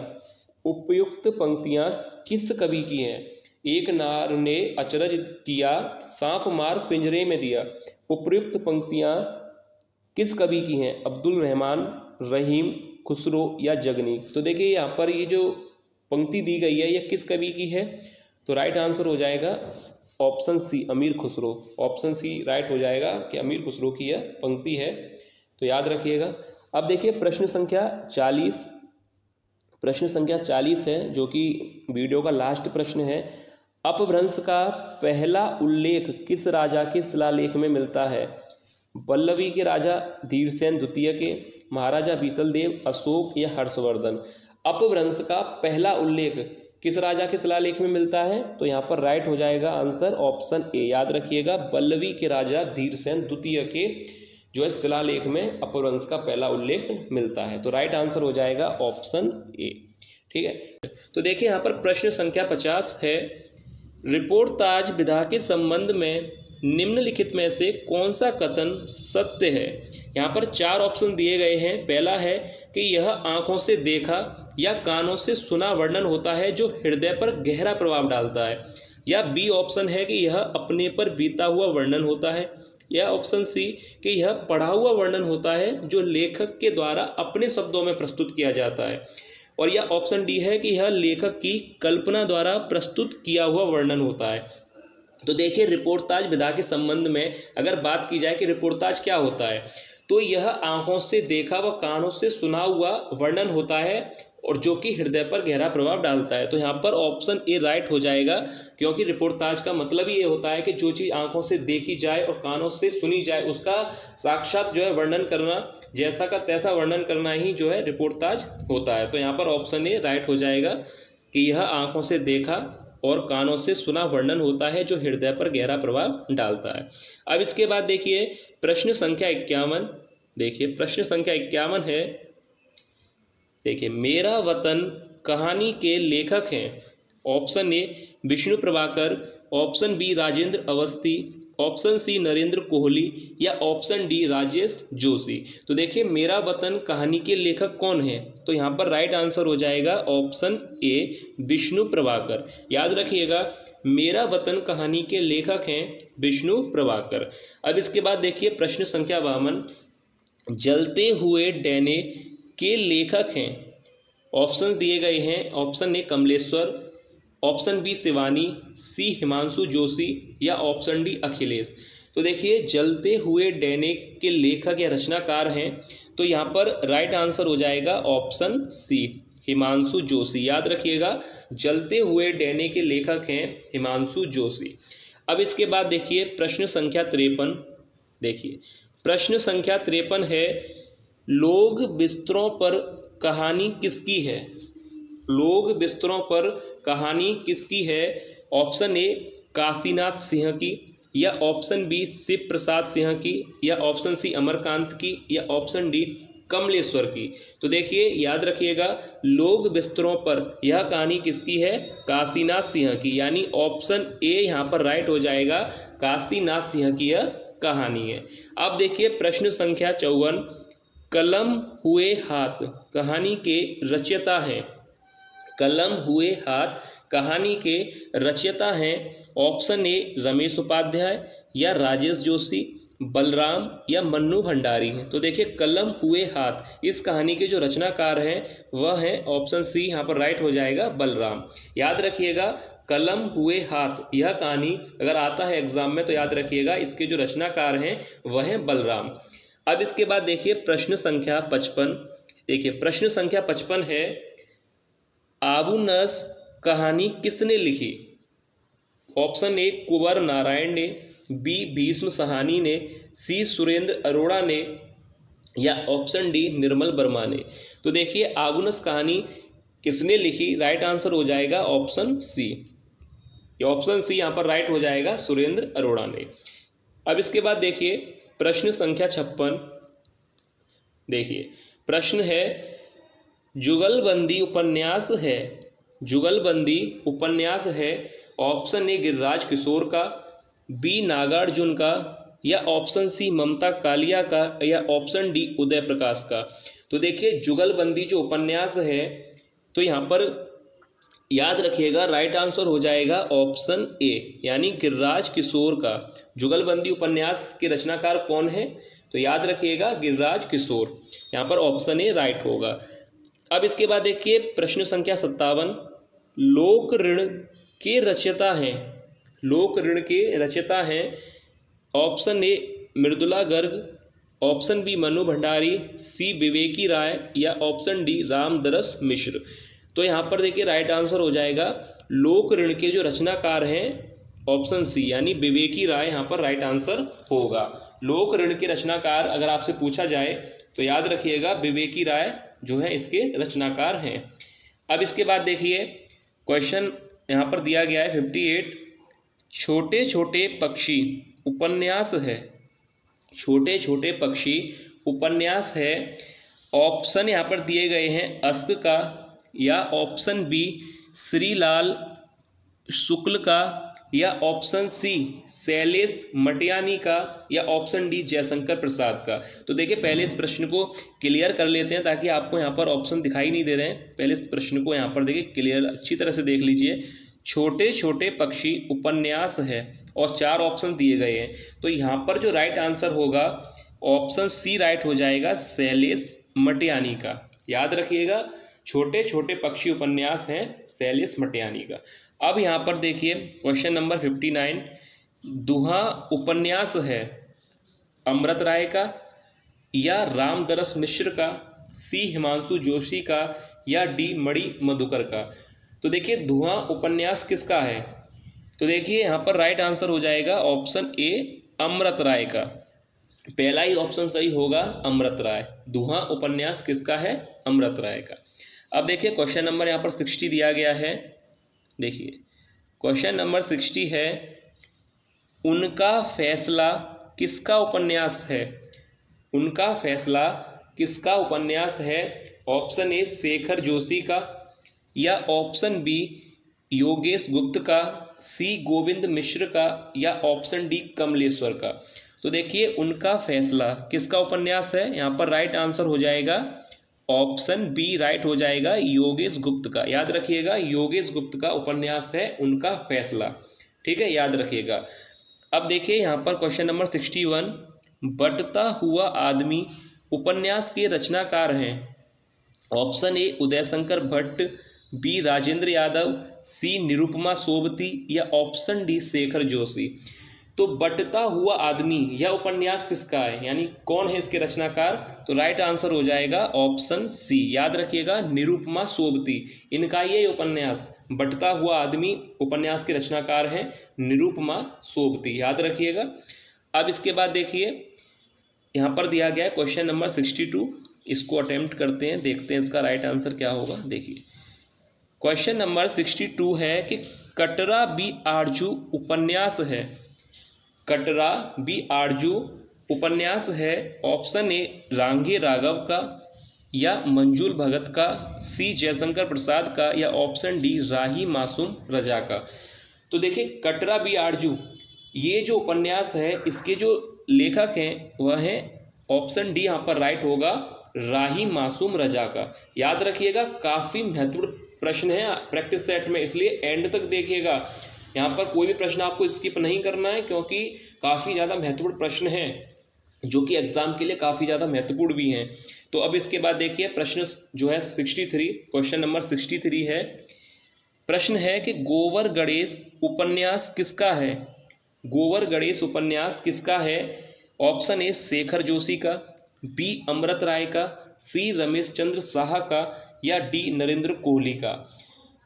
उपयुक्त पंक्तियां किस कवि की हैं? एक नार ने अचरज किया, सांप मार पिंजरे में दिया, उपयुक्त पंक्तियां किस कवि की हैं? अब्दुल रहमान, रहीम, खुसरो, या जगनीक। तो देखिए यहाँ पर ये जो पंक्ति दी गई है ये किस कवि की है? तो राइट आंसर हो जाएगा ऑप्शन सी, अमीर खुसरो। ऑप्शन सी राइट हो जाएगा कि अमीर खुसरो की यह पंक्ति है, तो याद रखिएगा। अब देखिए प्रश्न संख्या 40, प्रश्न संख्या 40 है जो कि वीडियो का लास्ट प्रश्न है। अपभ्रंश का पहला उल्लेख किस राजा के शिलालेख में मिलता है? पल्लवी के राजा धीरसेन द्वितीय के, महाराजा बीसलदेव, अशोक, या हर्षवर्धन। अपभ्रंश का पहला उल्लेख किस राजा के शिलालेख में मिलता है? तो यहाँ पर राइट हो जाएगा आंसर ऑप्शन ए, याद रखिएगा पल्लवी के राजा धीरसेन द्वितीय के जो है शिलालेख में अपभ्रंश का पहला उल्लेख मिलता है। तो राइट आंसर हो जाएगा ऑप्शन ए, ठीक है। तो देखिए यहाँ पर प्रश्न संख्या 50 है, रिपोर्टाज विधा के संबंध में निम्नलिखित में से कौन सा कथन सत्य है? यहाँ पर 4 ऑप्शन दिए गए हैं। पहला है कि यह आंखों से देखा या कानों से सुना वर्णन होता है जो हृदय पर गहरा प्रभाव डालता है, या बी ऑप्शन है कि यह अपने पर बीता हुआ वर्णन होता है, या ऑप्शन सी कि यह पढ़ा हुआ वर्णन होता है जो लेखक के द्वारा अपने शब्दों में प्रस्तुत किया जाता है, और यह ऑप्शन डी है कि यह लेखक की कल्पना द्वारा प्रस्तुत किया हुआ वर्णन होता है। तो देखिए रिपोर्टाज विधा के संबंध में अगर बात की जाए कि रिपोर्टाज क्या होता है, तो यह आंखों से देखा व कानों से सुना हुआ वर्णन होता है और जो कि हृदय पर गहरा प्रभाव डालता है। तो यहाँ पर ऑप्शन ए राइट हो जाएगा, क्योंकि रिपोर्टाज का मतलब ही ये होता है कि जो चीज आंखों से देखी जाए और कानों से सुनी जाए उसका साक्षात जो है वर्णन करना, जैसा का तैसा वर्णन करना ही जो है रिपोर्टाज होता है। तो यहाँ पर ऑप्शन ए राइट हो जाएगा कि यह आंखों से देखा और कानों से सुना वर्णन होता है जो हृदय पर गहरा प्रभाव डालता है। अब इसके बाद देखिए प्रश्न संख्या 51, देखिए प्रश्न संख्या 51 है, देखिए मेरा वतन कहानी के लेखक हैं। Option A Vishnu Prabhakar, option B Rajendra Awasthi, option C Narendra Kohli या ऑप्शन डी राजेश जोशी। तो देखिए मेरा वतन कहानी के लेखक कौन है, तो यहाँ पर राइट आंसर हो जाएगा ऑप्शन ए विष्णु प्रभाकर। याद रखिएगा मेरा वतन कहानी के लेखक हैं विष्णु प्रभाकर। अब इसके बाद देखिए प्रश्न संख्या 52, जलते हुए डैने के लेखक हैं। ऑप्शन दिए गए हैं, option A Kamleshwar, option B Shivani, C Himanshu Joshi या ऑप्शन डी अखिलेश। तो देखिए जलते हुए डैने के लेखक या रचनाकार हैं, तो यहाँ पर राइट आंसर हो जाएगा ऑप्शन सी हिमांशु जोशी। याद रखिएगा जलते हुए डैने के लेखक हैं हिमांशु जोशी। अब इसके बाद देखिए प्रश्न संख्या 53। देखिए प्रश्न संख्या 53 है, लोग बिस्तरों पर कहानी किसकी है। लोग बिस्तरों पर कहानी किसकी है। ऑप्शन ए काशीनाथ सिंह की या ऑप्शन बी शिव प्रसाद सिंह की या ऑप्शन सी अमरकांत की या ऑप्शन डी कमलेश्वर की। तो देखिए याद रखिएगा लोग बिस्तरों पर यह कहानी किसकी है, काशीनाथ सिंह की, यानी ऑप्शन ए यहाँ पर राइट हो जाएगा, काशीनाथ सिंह की यह कहानी है। अब देखिए प्रश्न संख्या 54, कलम हुए हाथ कहानी के रचयिता हैं। कलम हुए हाथ कहानी के रचयिता हैं ऑप्शन ए रमेश उपाध्याय या राजेश जोशी, बलराम या मन्नू भंडारी हैं। तो देखिए कलम हुए हाथ इस कहानी के जो रचनाकार हैं वह है ऑप्शन सी, यहाँ पर राइट हो जाएगा बलराम। याद रखिएगा कलम हुए हाथ यह कहानी अगर आता है एग्जाम में तो याद रखिएगा इसके जो रचनाकार हैं वह है बलराम। अब इसके बाद देखिए प्रश्न संख्या 55। देखिए प्रश्न संख्या 55 है, आबू नस कहानी किसने लिखी। ऑप्शन ए कुंवर नारायण ने, बी भीष्म साहनी ने, सी सुरेंद्र अरोड़ा ने या ऑप्शन डी निर्मल वर्मा ने। तो देखिए आबूनस कहानी किसने लिखी, राइट आंसर हो जाएगा ऑप्शन सी। ऑप्शन सी यहाँ पर राइट हो जाएगा सुरेंद्र अरोड़ा ने। अब इसके बाद देखिए प्रश्न संख्या 56। देखिए प्रश्न है, जुगलबंदी उपन्यास है। जुगलबंदी उपन्यास है ऑप्शन ए गिरिराज किशोर का, बी नागार्जुन का या ऑप्शन सी ममता कालिया का या ऑप्शन डी उदय प्रकाश का। तो देखिए जुगलबंदी जो उपन्यास है तो यहाँ पर याद रखिएगा राइट आंसर हो जाएगा ऑप्शन ए यानी गिरिराज किशोर का। जुगलबंदी उपन्यास के रचनाकार कौन है, तो याद रखिएगा गिरिराज किशोर। यहाँ पर ऑप्शन ए राइट होगा। अब इसके बाद देखिए प्रश्न संख्या 57, लोक ऋण के रचयिता हैं। लोक ऋण के रचयिता हैं option A Mridula Garg, option B Mannu Bhandari, C Viveki Rai या ऑप्शन डी रामदरस मिश्र। तो यहाँ पर देखिए राइट आंसर हो जाएगा लोक ऋण के जो रचनाकार हैं ऑप्शन सी यानी विवेकी राय यहाँ पर राइट आंसर होगा। लोक ऋण के रचनाकार अगर आपसे पूछा जाए तो याद रखिएगा विवेकी राय जो है इसके रचनाकार हैं। अब इसके बाद देखिए क्वेश्चन यहाँ पर दिया गया है 58, छोटे छोटे पक्षी उपन्यास है। छोटे छोटे पक्षी उपन्यास है, ऑप्शन यहाँ पर दिए गए हैं अस्क का या ऑप्शन बी श्रीलाल शुक्ल का या ऑप्शन सी शैलेश मटियानी का या ऑप्शन डी जयशंकर प्रसाद का। तो देखिए पहले इस प्रश्न को क्लियर कर लेते हैं ताकि आपको यहाँ पर ऑप्शन दिखाई नहीं दे रहे हैं। पहले इस प्रश्न को यहाँ पर देखिए क्लियर अच्छी तरह से देख लीजिए। छोटे छोटे पक्षी उपन्यास है और 4 ऑप्शन दिए गए हैं, तो यहाँ पर जो राइट आंसर होगा ऑप्शन सी राइट हो जाएगा शैलेश मटियानी का। याद रखिएगा छोटे छोटे पक्षी उपन्यास हैं शैलेश मटियानी का। अब यहाँ पर देखिए क्वेश्चन नंबर 59, दुहा उपन्यास है अमृत राय का या रामदरस मिश्र का, सी हिमांशु जोशी का या डी मणि मधुकर का। तो देखिए दुहा उपन्यास किसका है, तो देखिए यहाँ पर राइट आंसर हो जाएगा ऑप्शन ए अमृत राय का। पहला ही ऑप्शन सही होगा अमृत राय। दुहा उपन्यास किसका है, अमृत राय का। अब देखिए क्वेश्चन नंबर यहाँ पर 60 दिया गया है। देखिए क्वेश्चन नंबर 60 है, उनका फैसला किसका उपन्यास है। उनका फैसला किसका उपन्यास है, ऑप्शन ए शेखर जोशी का या ऑप्शन बी योगेश गुप्त का सी गोविंद मिश्र का, या ऑप्शन डी कमलेश्वर का? तो देखिए उनका फैसला किसका उपन्यास है? यहाँ पर राइट आंसर हो जाएगा ऑप्शन बी राइट हो जाएगा, योगेश गुप्त का। याद रखिएगा, योगेश गुप्त का उपन्यास है उनका फैसला। ठीक है, याद रखिएगा। अब देखिए यहाँ पर क्वेश्चन नंबर 61, बंटता हुआ आदमी उपन्यास के रचनाकार हैं। Option A Uday Shankar Bhatt, B Rajendra Yadav, C Nirupama Sobti, या ऑप्शन डी शेखर जोशी। तो बंटता हुआ आदमी यह उपन्यास किसका है, यानी कौन है इसके रचनाकार? तो राइट आंसर हो जाएगा ऑप्शन सी। याद रखिएगा, निरुपमा सोबती, इनका ये उपन्यास बंटता हुआ आदमी उपन्यास के रचनाकार हैं निरुपमा सोबती। याद रखिएगा। अब इसके बाद देखिए यहाँ पर दिया गया है क्वेश्चन नंबर 62, इसको अटेम्प्ट करते हैं, देखते हैं इसका राइट आंसर क्या होगा। देखिए क्वेश्चन नंबर 62 है कि कटरा बी आरजू उपन्यास है। कटरा बी आरजू उपन्यास है ऑप्शन ए रांगे राघव का, या मंजुल भगत का, सी जयशंकर प्रसाद का, या ऑप्शन डी राही मासूम रजा का। तो देखिए कटरा बी आरजू ये जो उपन्यास है इसके जो लेखक हैं वह है ऑप्शन डी, यहाँ पर राइट होगा राही मासूम रजा का। याद रखिएगा, काफी महत्वपूर्ण प्रश्न है प्रैक्टिस सेट में, इसलिए एंड तक देखिएगा। यहाँ पर कोई भी प्रश्न आपको स्किप नहीं करना है, क्योंकि काफी ज्यादा महत्वपूर्ण प्रश्न है जो कि एग्जाम के लिए काफी ज्यादा महत्वपूर्ण भी हैं। तो अब इसके बाद देखिए प्रश्न जो है 63, क्वेश्चन नंबर 63 है। प्रश्न है कि गोवर गणेश उपन्यास किसका है? गोवर गणेश उपन्यास किसका है? ऑप्शन ए शेखर जोशी का, बी अमृत राय का, सी रमेश चंद्र शाह का, या डी नरेंद्र कोहली का।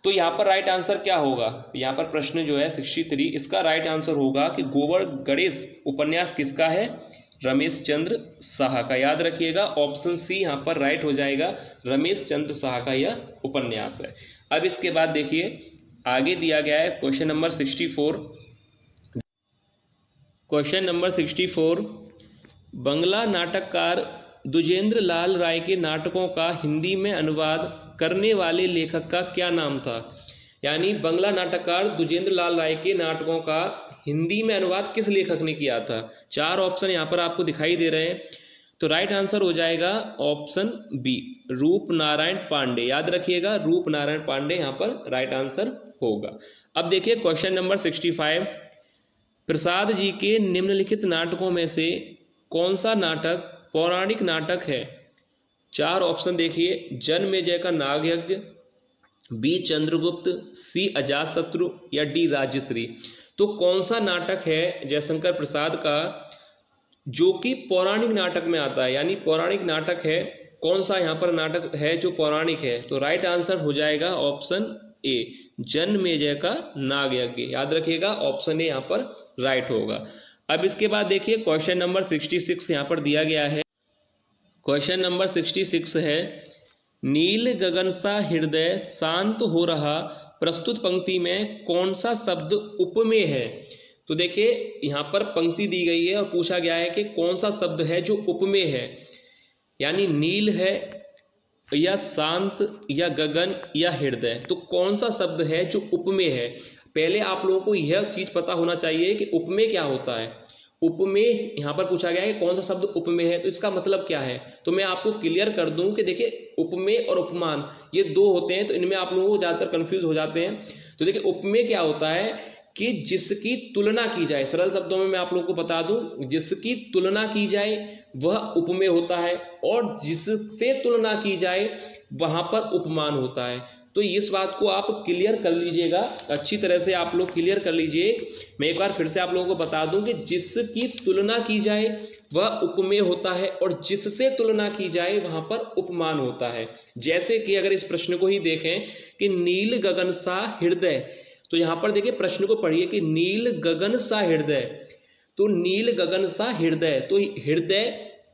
तो यहाँ पर राइट आंसर क्या होगा? यहाँ पर प्रश्न जो है 63, इसका राइट आंसर होगा कि गोवर गणेश उपन्यास किसका है? रमेश चंद्र शाह का। याद रखिएगा, ऑप्शन सी यहाँ पर राइट हो जाएगा, रमेश चंद्र शाह का यह उपन्यास है। अब इसके बाद देखिए आगे दिया गया है क्वेश्चन नंबर 64। क्वेश्चन नंबर 64, बंगला नाटककार दुजेंद्र लाल राय के नाटकों का हिंदी में अनुवाद करने वाले लेखक का क्या नाम था? यानी बंगला नाटककार दुजेंद्र लाल राय के नाटकों का हिंदी में अनुवाद किस लेखक ने किया था? 4 ऑप्शन यहाँ पर आपको दिखाई दे रहे हैं। तो राइट आंसर हो जाएगा ऑप्शन बी, रूप नारायण पांडे। याद रखिएगा, रूप नारायण पांडे यहाँ पर राइट आंसर होगा। अब देखिए क्वेश्चन नंबर 65, प्रसाद जी के निम्नलिखित नाटकों में से कौन सा नाटक पौराणिक नाटक है? 4 ऑप्शन देखिए, जन्मेजय का नाग यज्ञ, बी चंद्रगुप्त, सी अजातशत्रु, या डी राजश्री। तो कौन सा नाटक है जयशंकर प्रसाद का जो कि पौराणिक नाटक में आता है? यानी पौराणिक नाटक है, कौन सा यहाँ पर नाटक है जो पौराणिक है? तो राइट आंसर हो जाएगा ऑप्शन ए, जन्मेजय का नाग यज्ञ। याद रखिएगा, ऑप्शन ए यहाँ पर राइट होगा। अब इसके बाद देखिए क्वेश्चन नंबर 66 यहाँ पर दिया गया है। क्वेश्चन नंबर 66 है, नील गगन सा हृदय शांत हो रहा प्रस्तुत पंक्ति में कौन सा शब्द उपमेय है? तो देखिए यहाँ पर पंक्ति दी गई है और पूछा गया है कि कौन सा शब्द है जो उपमेय है, यानी नील है या शांत या गगन या हृदय। तो कौन सा शब्द है जो उपमेय है? पहले आप लोगों को यह चीज पता होना चाहिए कि उपमेय क्या होता है। उपमेय यहाँ पर पूछा गया है कि कौन सा शब्द उपमेय है, तो इसका मतलब क्या है? तो मैं आपको क्लियर कर दूं कि देखिए उपमेय और उपमान ये 2 होते हैं, तो इनमें आप लोगों को ज्यादातर कंफ्यूज हो जाते हैं। तो देखिए उपमेय क्या होता है कि जिसकी तुलना की जाए, सरल शब्दों में मैं आप लोगों को बता दूं, जिसकी तुलना की जाए वह उपमेय होता है, और जिससे तुलना की जाए वहां पर उपमान होता है। तो इस बात को आप क्लियर कर लीजिएगा, अच्छी तरह से आप लोग क्लियर कर लीजिए। मैं एक बार फिर से आप लोगों को बता दूं कि जिसकी तुलना की जाए वह उपमेय होता है, और जिससे तुलना की जाए वहां पर उपमान होता है। जैसे कि अगर इस प्रश्न को ही देखें कि नील गगन सा हृदय, तो यहां पर देखिए प्रश्न को पढ़िए कि नील गगन सा हृदय, तो नील गगन सा हृदय, तो हृदय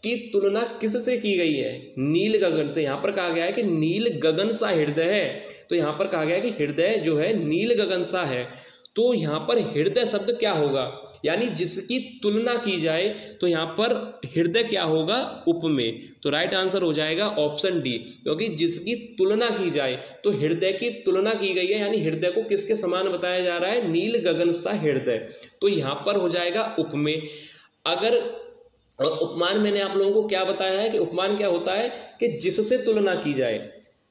की तुलना किससे की गई है? नील गगन से। यहां पर कहा गया है कि नील गगन सा हृदय है, तो यहां पर कहा गया है कि हृदय जो है नील गगन सा है। तो यहाँ पर हृदय शब्द क्या होगा, यानी जिसकी तुलना की जाए, तो यहाँ पर हृदय क्या होगा, उपमेय। तो राइट आंसर हो जाएगा ऑप्शन डी, क्योंकि जिसकी तुलना की जाए तो हृदय की तुलना की गई है, यानी हृदय को किसके समान बताया जा रहा है, नील गगन सा हृदय। तो यहाँ पर हो जाएगा उपमेय। अगर उपमान मैंने आप लोगों को क्या बताया है कि उपमान क्या होता है कि जिससे तुलना की जाए,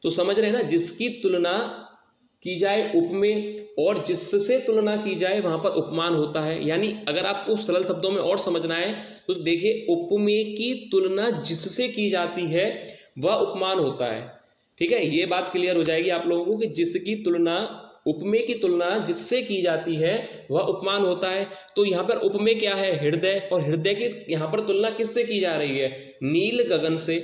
तो समझ रहे हैं ना, जिसकी तुलना की जाए उपमेय और जिससे तुलना की जाए वहां पर उपमान होता है। यानी अगर आपको सरल शब्दों में और समझना है तो देखिए, उपमेय की तुलना जिससे की जाती है वह उपमान होता है। ठीक है, ये बात क्लियर हो जाएगी आप लोगों को कि जिसकी तुलना, उपमेय की तुलना जिससे की जाती है वह उपमान होता है। तो यहाँ पर उपमेय क्या है, हृदय, और हृदय की यहाँ पर तुलना किससे की जा रही है, नील गगन से।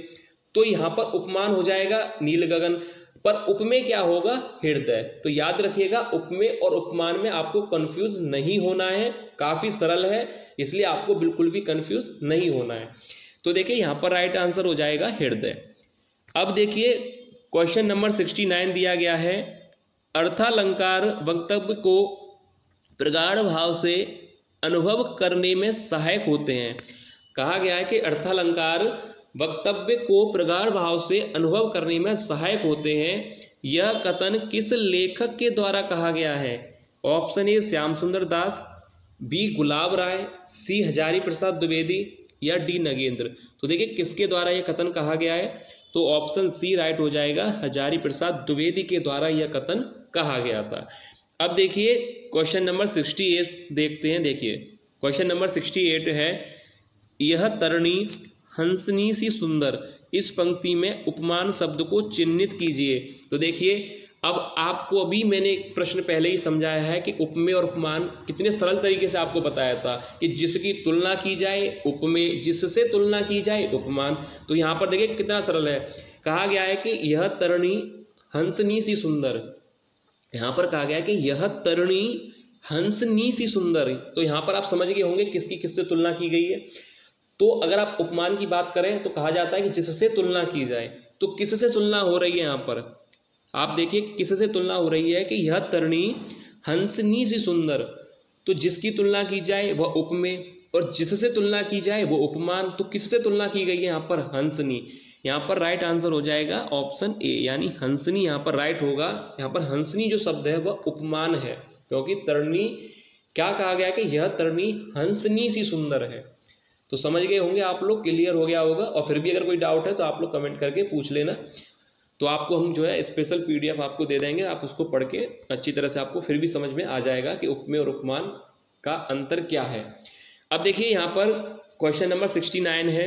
तो यहाँ पर उपमान हो जाएगा नील गगन, पर उपमेय क्या होगा, हृदय। तो याद रखिएगा, उपमेय और उपमान में आपको कंफ्यूज नहीं होना है, काफी सरल है, इसलिए आपको बिल्कुल भी कंफ्यूज नहीं होना है। तो देखिए यहाँ पर राइट आंसर हो जाएगा हृदय। अब देखिए क्वेश्चन नंबर 69 दिया गया है, अर्थालंकार वक्तव्य को प्रगाढ़ भाव से अनुभव करने में सहायक होते हैं। कहा गया है कि अर्थालंकार वक्तव्य को प्रगाढ़ भाव से अनुभव करने में सहायक होते हैं। यह कथन किस लेखक के द्वारा कहा गया है? ऑप्शन ए श्याम सुंदर दास, बी गुलाब राय, सी हजारी प्रसाद द्विवेदी या डी नगेंद्र। तो देखिए किसके द्वारा यह कथन कहा गया है, तो ऑप्शन सी राइट हो जाएगा, हजारी प्रसाद द्विवेदी के द्वारा यह कथन कहा गया था। अब देखिए क्वेश्चन नंबर 68 देखते हैं। देखिए क्वेश्चन नंबर 68 है, यह तरणी हंसनी सी सुंदर, इस पंक्ति में उपमान शब्द को चिन्हित कीजिए। तो देखिए अब आपको, अभी मैंने एक प्रश्न पहले ही समझाया है कि उपमेय और उपमान कितने सरल तरीके से आपको बताया था कि जिसकी तुलना की जाए उपमेय, जिससे तुलना की जाए उपमान। तो यहाँ पर देखिए कितना सरल है, कहा गया है कि यह तरणी हंसनी सी सुंदर, यहाँ पर कहा गया है कि यह तरणी हंसनी सी सुंदर। तो यहाँ पर आप समझ गए होंगे किसकी किससे तुलना की गई है। तो अगर आप उपमान की बात करें तो कहा जाता है कि जिससे तुलना की जाए, तो किससे तुलना हो रही है यहाँ पर आप देखिए, किससे तुलना हो रही है कि यह तरणी हंसनी सी सुंदर। तो जिसकी तुलना की जाए वह उपमेय और जिससे तुलना की जाए वो उपमान। तो किससे तुलना की गई है यहाँ पर, हंसनी। यहाँ पर राइट आंसर हो जाएगा ऑप्शन ए, यानी हंसनी यहाँ पर राइट होगा। यहाँ पर हंसनी जो शब्द है वह उपमान है, क्योंकि तरणी क्या कहा गया कि यह तरणी हंसनी सी सुंदर है। तो समझ गए होंगे आप लोग, क्लियर हो गया होगा। और फिर भी अगर कोई डाउट है तो आप लोग कमेंट करके पूछ लेना, तो आपको हम जो है स्पेशल पीडीएफ आपको दे देंगे, आप उसको पढ़ के अच्छी तरह से आपको फिर भी समझ में आ जाएगा कि उपमेय और उपमान का अंतर क्या है। अब देखिए यहाँ पर क्वेश्चन नंबर 69 है,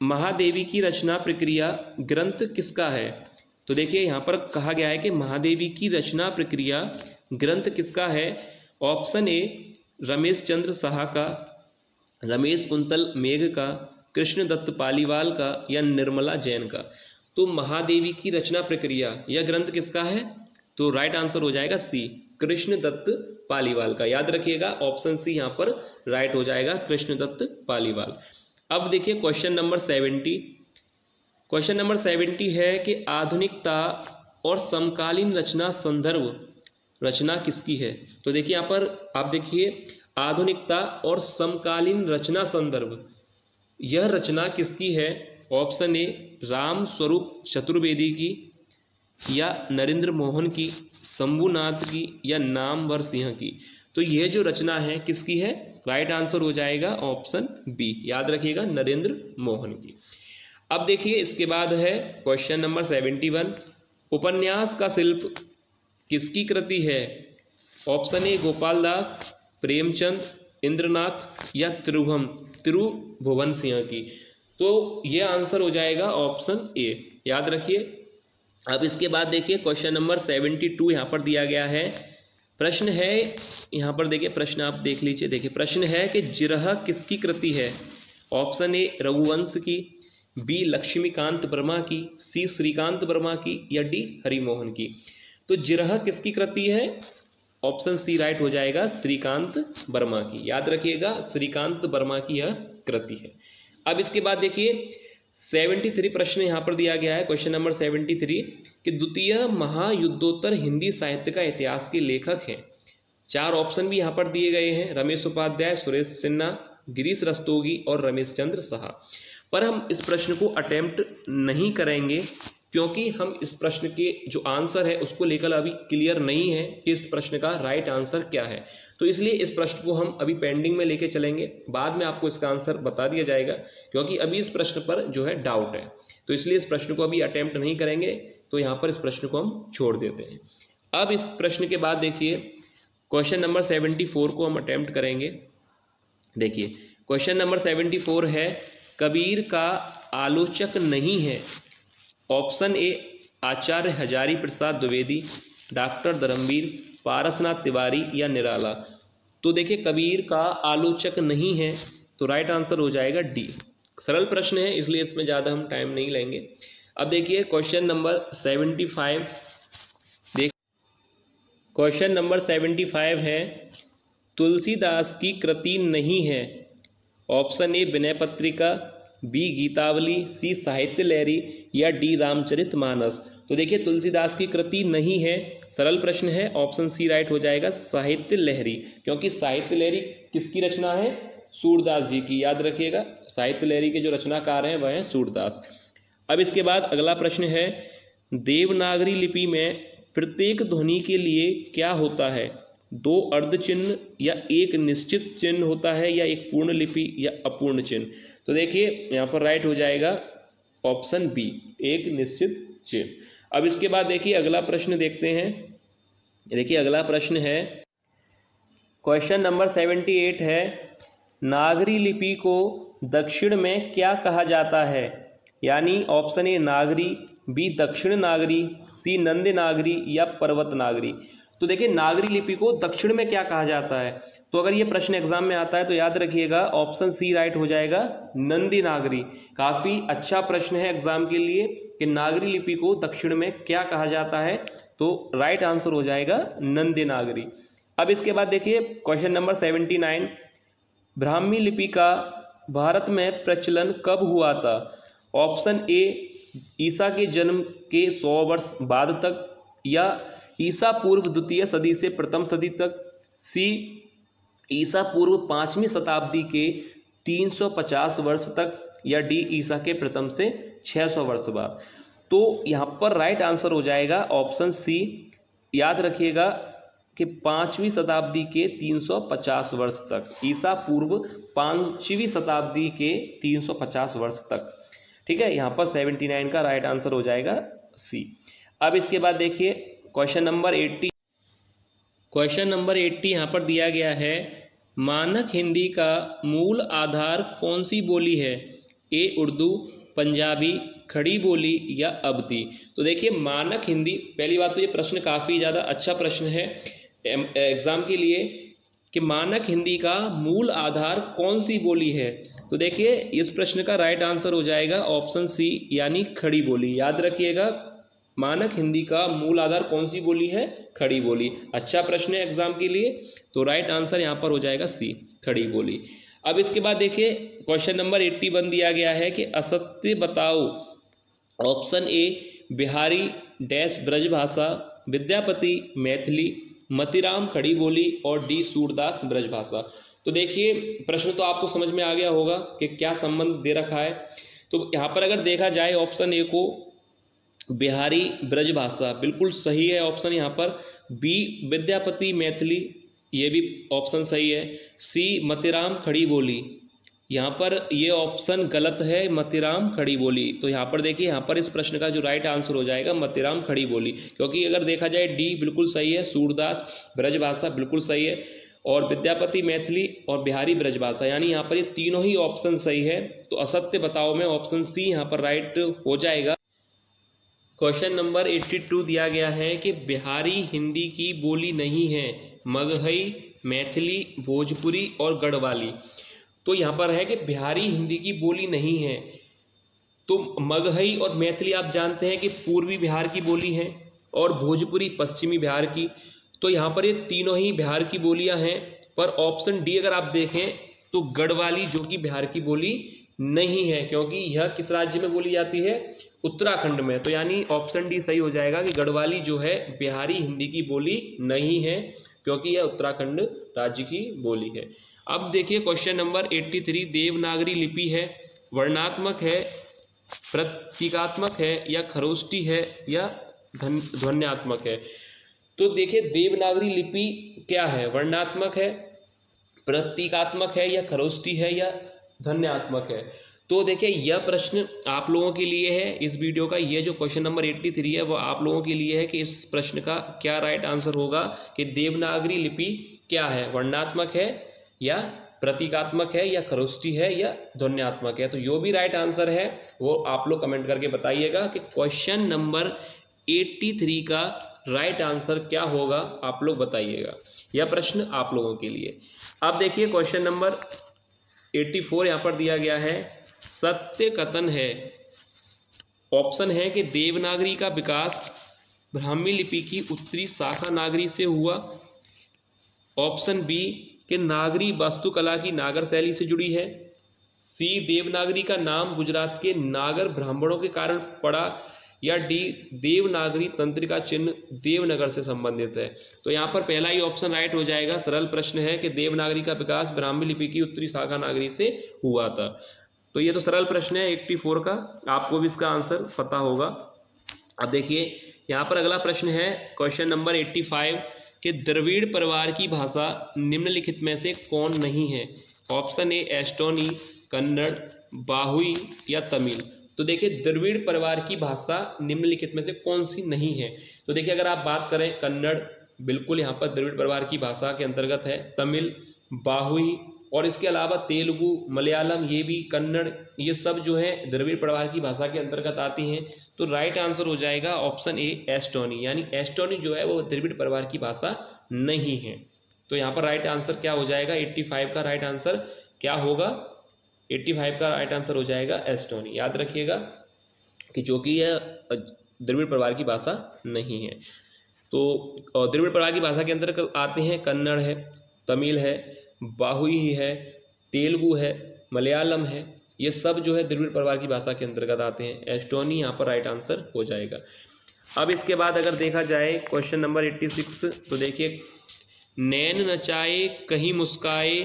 महादेवी की रचना प्रक्रिया ग्रंथ किसका है? तो देखिए यहाँ पर कहा गया है कि महादेवी की रचना प्रक्रिया ग्रंथ किसका है। ऑप्शन ए रमेश चंद्र साहा का, रमेश कुंतल मेघ का, कृष्णदत्त पालीवाल का या निर्मला जैन का। तो महादेवी की रचना प्रक्रिया यह ग्रंथ किसका है? तो राइट आंसर हो जाएगा सी, कृष्णदत्त पालीवाल का। याद रखिएगा ऑप्शन सी यहाँ पर राइट हो जाएगा, कृष्णदत्त पालीवाल। अब देखिए क्वेश्चन नंबर 70। क्वेश्चन नंबर 70 है कि आधुनिकता और समकालीन रचना संदर्भ रचना किसकी है? तो देखिए यहाँ पर आप देखिए, आधुनिकता और समकालीन रचना संदर्भ, यह रचना किसकी है? ऑप्शन ए राम स्वरूप चतुर्वेदी की या नरेंद्र मोहन की, शंभुनाथ की या नामवर सिंह की। तो यह जो रचना है किसकी है? राइट आंसर हो जाएगा ऑप्शन बी, याद रखिएगा नरेंद्र मोहन की। अब देखिए इसके बाद है क्वेश्चन नंबर 71, उपन्यास का शिल्प किसकी कृति है? ऑप्शन ए गोपाल दास, प्रेमचंद, इंद्रनाथ या त्रिभुवन सिंह की। तो ये आंसर हो जाएगा ऑप्शन ए, याद रखिए। अब इसके बाद देखिए क्वेश्चन नंबर 72 यहाँ पर दिया गया है। प्रश्न है, यहाँ पर देखिए प्रश्न आप देख लीजिए। देखिए प्रश्न है कि जिरह किसकी कृति है? ऑप्शन ए रघुवंश की, बी लक्ष्मीकांत वर्मा की, सी श्रीकांत वर्मा की या डी हरिमोहन की। तो जिरह किसकी कृति है? ऑप्शन सी राइट हो जाएगा, श्रीकांत वर्मा की। याद रखिएगा श्रीकांत वर्मा की यह कृति है। अब इसके बाद देखिए 73 प्रश्न यहाँ पर दिया गया है, क्वेश्चन नंबर 73 कि द्वितीय महायुद्धोत्तर हिंदी साहित्य का इतिहास के लेखक हैं। 4 ऑप्शन भी यहाँ पर दिए गए हैं, रमेश उपाध्याय, सुरेश सिन्हा, गिरीश रस्तोगी और रमेश चंद्र साहा। पर हम इस प्रश्न को अटेम्प्ट नहीं करेंगे क्योंकि हम इस प्रश्न के जो आंसर है उसको लेकर अभी क्लियर नहीं है कि इस प्रश्न का राइट आंसर क्या है। तो इसलिए इस प्रश्न को हम अभी पेंडिंग में लेके चलेंगे, बाद में आपको इसका आंसर बता दिया जाएगा, क्योंकि अभी इस प्रश्न पर जो है डाउट है। तो इसलिए इस प्रश्न को अभी अटेम्प्ट नहीं करेंगे, तो यहाँ पर इस प्रश्न को हम छोड़ देते हैं। अब इस प्रश्न के बाद देखिए क्वेश्चन नंबर 74 को हम अटेम्प्ट करेंगे। देखिए क्वेश्चन नंबर 74 है, कबीर का आलोचक नहीं है। Option A Acharya Hazari Prasad Dwivedi, doctor Dharmveer, Parasnath Tiwari या निराला। तो देखिए कबीर का आलोचक नहीं है, तो राइट आंसर हो जाएगा डी। सरल प्रश्न है इसलिए इसमें ज़्यादा हम टाइम नहीं लेंगे। अब देखिए क्वेश्चन नंबर 75, क्वेश्चन नंबर 75 है, तुलसीदास की कृति नहीं है। ऑप्शन ए विनय पत्रिका, बी गीतावली, सी साहित्य लहरी या डी रामचरितमानस। तो देखिए तुलसीदास की कृति नहीं है, सरल प्रश्न है, ऑप्शन सी राइट हो जाएगा, साहित्य लहरी। क्योंकि साहित्य लहरी किसकी रचना है? सूरदास जी की, याद रखिएगा। साहित्य लहरी के जो रचनाकार हैं वह हैं सूरदास। अब इसके बाद अगला प्रश्न है, देवनागरी लिपि में प्रत्येक ध्वनि के लिए क्या होता है? 2 अर्ध चिन्ह या एक निश्चित चिन्ह होता है या एक पूर्ण लिपि या अपूर्ण चिन्ह। तो देखिए यहाँ पर राइट हो जाएगा ऑप्शन बी, एक निश्चित चिन्ह। अब इसके बाद देखिए अगला प्रश्न देखते हैं। देखिए अगला प्रश्न है, क्वेश्चन नंबर 78 है, नागरी लिपि को दक्षिण में क्या कहा जाता है? यानी ऑप्शन ए नागरी, बी दक्षिण नागरी, सी नंद नागरी या पर्वत नागरी। तो देखिए नागरी लिपि को दक्षिण में क्या कहा जाता है? तो अगर ये प्रश्न एग्जाम में आता है तो याद रखिएगा ऑप्शन सी राइट हो जाएगा, नंदी नागरी। काफी अच्छा प्रश्न है एग्जाम के लिए कि नागरी लिपि को दक्षिण में क्या कहा जाता है, तो राइट आंसर हो जाएगा नंदी नागरी। अब इसके बाद देखिए क्वेश्चन नंबर 79, ब्राह्मी लिपि का भारत में प्रचलन कब हुआ था? ऑप्शन ए ईसा के जन्म के 100 वर्ष बाद तक, या ईसा पूर्व द्वितीय सदी से प्रथम सदी तक, सी ईसा पूर्व 5वीं शताब्दी के 350 वर्ष तक, या डी ईसा के प्रथम से 600 वर्ष बाद। तो यहाँ पर राइट आंसर हो जाएगा ऑप्शन सी। याद रखिएगा कि 5वीं शताब्दी के 350 वर्ष तक, ईसा पूर्व 5वीं शताब्दी के 350 वर्ष तक। ठीक है, यहाँ पर 79 का राइट आंसर हो जाएगा सी। अब इसके बाद देखिए क्वेश्चन नंबर 80, क्वेश्चन नंबर 80 यहाँ पर दिया गया है, मानक हिंदी का मूल आधार कौन सी बोली है? ए उर्दू, पंजाबी, खड़ी बोली या अवधी। तो देखिए मानक हिंदी, पहली बात तो ये प्रश्न काफ़ी ज़्यादा अच्छा प्रश्न है एग्जाम के लिए कि मानक हिंदी का मूल आधार कौन सी बोली है। तो देखिए इस प्रश्न का राइट आंसर हो जाएगा ऑप्शन सी, यानी खड़ी बोली। याद रखिएगा मानक हिंदी का मूल आधार कौन सी बोली है? खड़ी बोली। अच्छा प्रश्न है एग्जाम के लिए, तो राइट आंसर यहाँ पर हो जाएगा सी, खड़ी बोली। अब इसके बाद देखिए क्वेश्चन नंबर 81 दिया गया है कि असत्य बताओ। Option A Bihari dash Brajbhasha, Vidyapati Maithili, Matiram खड़ी बोली और डी सूरदास ब्रजभाषा। तो देखिए प्रश्न तो आपको समझ में आ गया होगा कि क्या संबंध दे रखा है। तो यहाँ पर अगर देखा जाए ऑप्शन ए को, बिहारी ब्रजभाषा बिल्कुल सही है ऑप्शन यहाँ पर। बी विद्यापति मैथिली, ये भी ऑप्शन सही है। सी मतीराम खड़ी बोली, यहाँ पर ये ऑप्शन गलत है, मतीराम खड़ी बोली। तो यहाँ पर देखिए यहाँ पर इस प्रश्न का जो राइट आंसर हो जाएगा मतीराम खड़ी बोली, क्योंकि अगर देखा जाए डी बिल्कुल सही है, सूरदास ब्रजभाषा बिल्कुल सही है, और विद्यापति मैथिली और बिहारी ब्रजभाषा, यानी यहाँ पर ये तीनों ही ऑप्शन सही है। तो असत्य बताओ में ऑप्शन सी यहाँ पर राइट हो जाएगा। क्वेश्चन नंबर 82 दिया गया है कि बिहारी हिंदी की बोली नहीं है, मगहई, मैथिली, भोजपुरी और गढ़वाली। तो यहाँ पर है कि बिहारी हिंदी की बोली नहीं है। तो मगहई और मैथिली आप जानते हैं कि पूर्वी बिहार की बोली हैं, और भोजपुरी पश्चिमी बिहार की। तो यहाँ पर ये तीनों ही बिहार की बोलियां हैं। पर ऑप्शन डी अगर आप देखें तो गढ़वाली जो कि बिहार की बोली नहीं है, क्योंकि यह किस राज्य में बोली जाती है? उत्तराखंड में। तो यानी ऑप्शन डी सही हो जाएगा कि गढ़वाली जो है बिहारी हिंदी की बोली नहीं है। क्योंकि यह उत्तराखंड राज्य की बोली है। अब देखिए क्वेश्चन नंबर 83, देवनागरी लिपि है, वर्णात्मक है, प्रतीकात्मक है या खरोष्टी है या ध्वन्यात्मक है। तो देखिए देवनागरी लिपि क्या है, वर्णात्मक है, प्रतीकात्मक है या खरोष्टी है या ध्वन्यात्मक है। तो देखिए यह प्रश्न आप लोगों के लिए है, इस वीडियो का ये जो क्वेश्चन नंबर 83 है वो आप लोगों के लिए है कि इस प्रश्न का क्या राइट आंसर होगा कि देवनागरी लिपि क्या है, वर्णात्मक है या प्रतीकात्मक है या खरोष्टी है या ध्वन्यात्मक है। तो जो भी राइट आंसर है वो आप लोग कमेंट करके बताइएगा कि क्वेश्चन नंबर 83 का राइट आंसर क्या होगा, आप लोग बताइएगा। यह प्रश्न आप लोगों के लिए। अब देखिए क्वेश्चन नंबर 84 यहाँ पर दिया गया है, सत्य कथन है। ऑप्शन है कि देवनागरी का विकास ब्राह्मी लिपि की उत्तरी शाखा नागरी से हुआ। ऑप्शन बी कि नागरी वास्तुकला की नागर शैली से जुड़ी है। सी देवनागरी का नाम गुजरात के नागर ब्राह्मणों के कारण पड़ा। या डी देवनागरी तंत्रिका चिन्ह देवनगर से संबंधित है। तो यहाँ पर पहला ही ऑप्शन राइट हो जाएगा। सरल प्रश्न है कि देवनागरी का विकास ब्राह्मी लिपि की उत्तरी शाखा नागरी से हुआ था। तो ये तो सरल प्रश्न है 84 का, आपको भी इसका आंसर पता होगा। अब देखिए यहाँ पर अगला प्रश्न है क्वेश्चन नंबर 85 कि द्रविड़ परिवार की भाषा निम्नलिखित में से कौन नहीं है। ऑप्शन ए एस्टोनी, कन्नड़, बाहुई या तमिल। तो देखिए द्रविड़ परिवार की भाषा निम्नलिखित में से कौन सी नहीं है। तो देखिए अगर आप बात करें कन्नड़ बिल्कुल यहाँ पर द्रविड़ परिवार की भाषा के अंतर्गत है, तमिल, बाहुई और इसके अलावा तेलुगु, मलयालम, ये भी कन्नड़, ये सब जो है द्रविड़ परिवार की भाषा के अंतर्गत आती हैं। तो राइट आंसर हो जाएगा ऑप्शन ए एस्टोनी, यानी एस्टोनी जो है वो द्रविड़ परिवार की भाषा नहीं है। तो यहाँ पर राइट आंसर क्या हो जाएगा, 85 का राइट आंसर क्या होगा, 85 का राइट आंसर हो जाएगा एस्टोनी। याद रखिएगा कि जो कि यह द्रविड़ परिवार की भाषा नहीं है। तो द्रविड़ परिवार की भाषा के अंतर्गत आते हैं कन्नड़ है, तमिल है, बाहुई है, तेलुगु है, मलयालम है, ये सब जो है द्रविड़ परिवार की भाषा के अंतर्गत आते हैं। एस्टोनी यहाँ पर राइट आंसर हो जाएगा। अब इसके बाद अगर देखा जाए क्वेश्चन नंबर 86, तो देखिए नैन नचाए कहीं मुस्काए,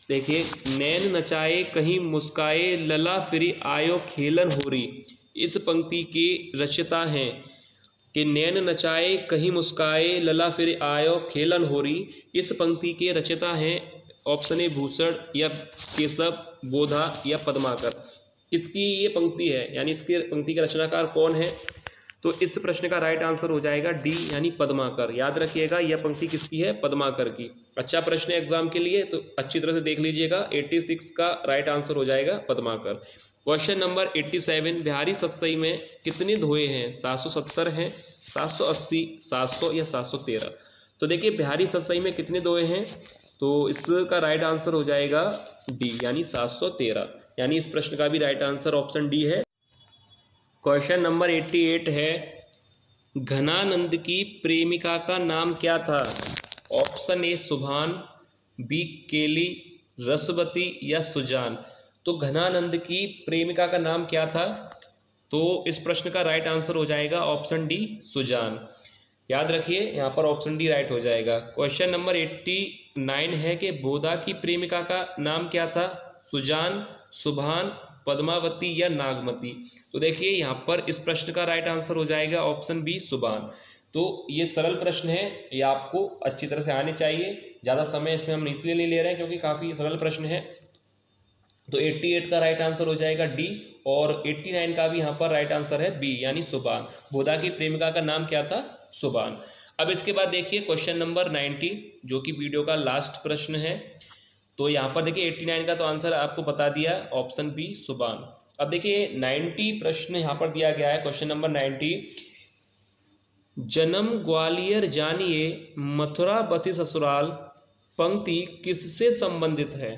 देखिए नैन नचाए कहीं मुस्काए लला फिरी आयो खेलन होरी। इस पंक्ति के रचयिता हैं कि नैन नचाए कहीं मुस्काए लला फिर आयो खेलन होरी। इस पंक्ति के रचयिता हैं ऑप्शन ए भूषण या केशव, बोधा या पद्माकर। किसकी ये पंक्ति है, यानी इसके पंक्ति के रचनाकार कौन है। तो इस प्रश्न का राइट आंसर हो जाएगा डी, यानी पद्माकर। याद रखिएगा यह पंक्ति किसकी है, पद्माकर की। अच्छा प्रश्न है एग्जाम के लिए, तो अच्छी तरह से देख लीजिएगा। 86 का राइट आंसर हो जाएगा पद्माकर। क्वेश्चन नंबर 87, बिहारी सतसई में कितने धोए हैं, 770 हैं, 780, 700 या 713। तो देखिए बिहारी सतसई में कितने धोए हैं, तो इसका राइट आंसर हो जाएगा डी, यानी 713। यानी इस प्रश्न का भी राइट आंसर ऑप्शन डी है। क्वेश्चन नंबर 88 है, घनानंद की प्रेमिका का नाम क्या था। ऑप्शन ए सुभान, बी केली, रसवती या सुजान। तो घनानंद की प्रेमिका का नाम क्या था, तो इस प्रश्न का राइट आंसर हो जाएगा ऑप्शन डी, सुजान। याद रखिए यहाँ पर ऑप्शन डी राइट हो जाएगा। क्वेश्चन नंबर 89 है कि बोधा की प्रेमिका का नाम क्या था, सुजान, सुभान, पद्मावती या नागमती। तो देखिए यहाँ पर इस प्रश्न का राइट आंसर हो जाएगा ऑप्शन बी, सुभान। तो ये सरल प्रश्न है, ये आपको अच्छी तरह से आने चाहिए। ज़्यादा समय इसमें हम इसलिए नहीं ले रहे हैं क्योंकि काफ़ी सरल प्रश्न है। तो 88 का राइट आंसर हो जाएगा डी, और 89 का भी यहाँ पर राइट आंसर है बी, यानी सुभान। बोधा की प्रेमिका का नाम क्या था, सुभान। अब इसके बाद देखिए क्वेश्चन नंबर 90, जो कि वीडियो का लास्ट प्रश्न है। तो यहाँ पर देखिए 89 का तो आंसर आपको बता दिया, ऑप्शन बी, सुभान। अब देखिए 90 प्रश्न यहाँ पर दिया गया है, क्वेश्चन नंबर 90, जन्म ग्वालियर जानिए मथुरा बसी ससुराल पंक्ति किससे संबंधित है।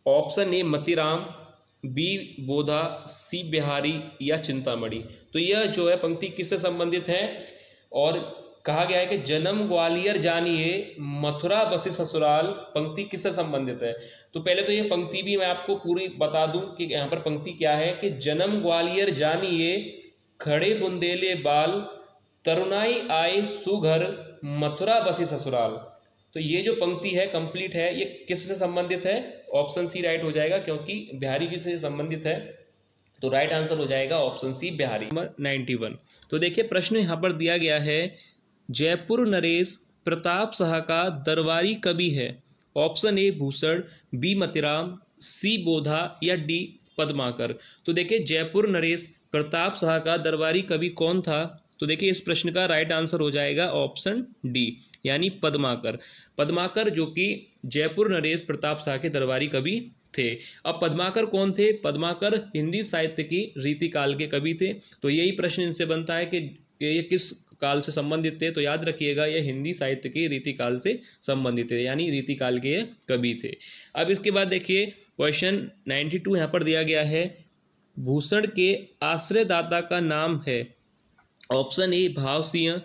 ऑप्शन ए मतीराम, बी बोधा, सी बिहारी या चिंतामणि। तो यह जो है पंक्ति किससे संबंधित है, और कहा गया है कि जन्म ग्वालियर जानिए मथुरा बसी ससुराल पंक्ति किससे संबंधित है। तो पहले तो ये पंक्ति भी मैं आपको पूरी बता दूं कि यहाँ पर पंक्ति क्या है कि जन्म ग्वालियर जानिए खड़े बुंदेले बाल तरुणाई आए सुघर मथुरा बसी ससुराल। तो ये जो पंक्ति है कंप्लीट है, ये किससे संबंधित है? ऑप्शन सी राइट हो जाएगा, क्योंकि बिहारी जी से संबंधित है। तो राइट आंसर हो जाएगा ऑप्शन सी बिहारी। नंबर 91। तो देखिए प्रश्न यहाँ पर दिया गया है, जयपुर नरेश प्रताप शाह का दरबारी कवि है। ऑप्शन ए भूषण, बी मतिराम, सी बोधा या डी पद्माकर। तो देखिए जयपुर नरेश प्रताप शाह का दरबारी कवि कौन था? तो देखिए इस प्रश्न का राइट आंसर हो जाएगा ऑप्शन डी, यानी पद्माकर। पद्माकर जो कि जयपुर नरेश प्रताप शाह के दरबारी कवि थे। अब पद्माकर कौन थे? पद्माकर हिंदी साहित्य की रीतिकाल के कवि थे। तो यही प्रश्न इनसे बनता है कि ये किस काल से संबंधित थे? तो याद रखिएगा ये हिंदी साहित्य के रीतिकाल से संबंधित है, यानी रीतिकाल के कवि थे। अब इसके बाद देखिए क्वेश्चन 92 यहाँ पर दिया गया है, भूषण के आश्रयदाता का नाम है। ऑप्शन ए भाव सिंह,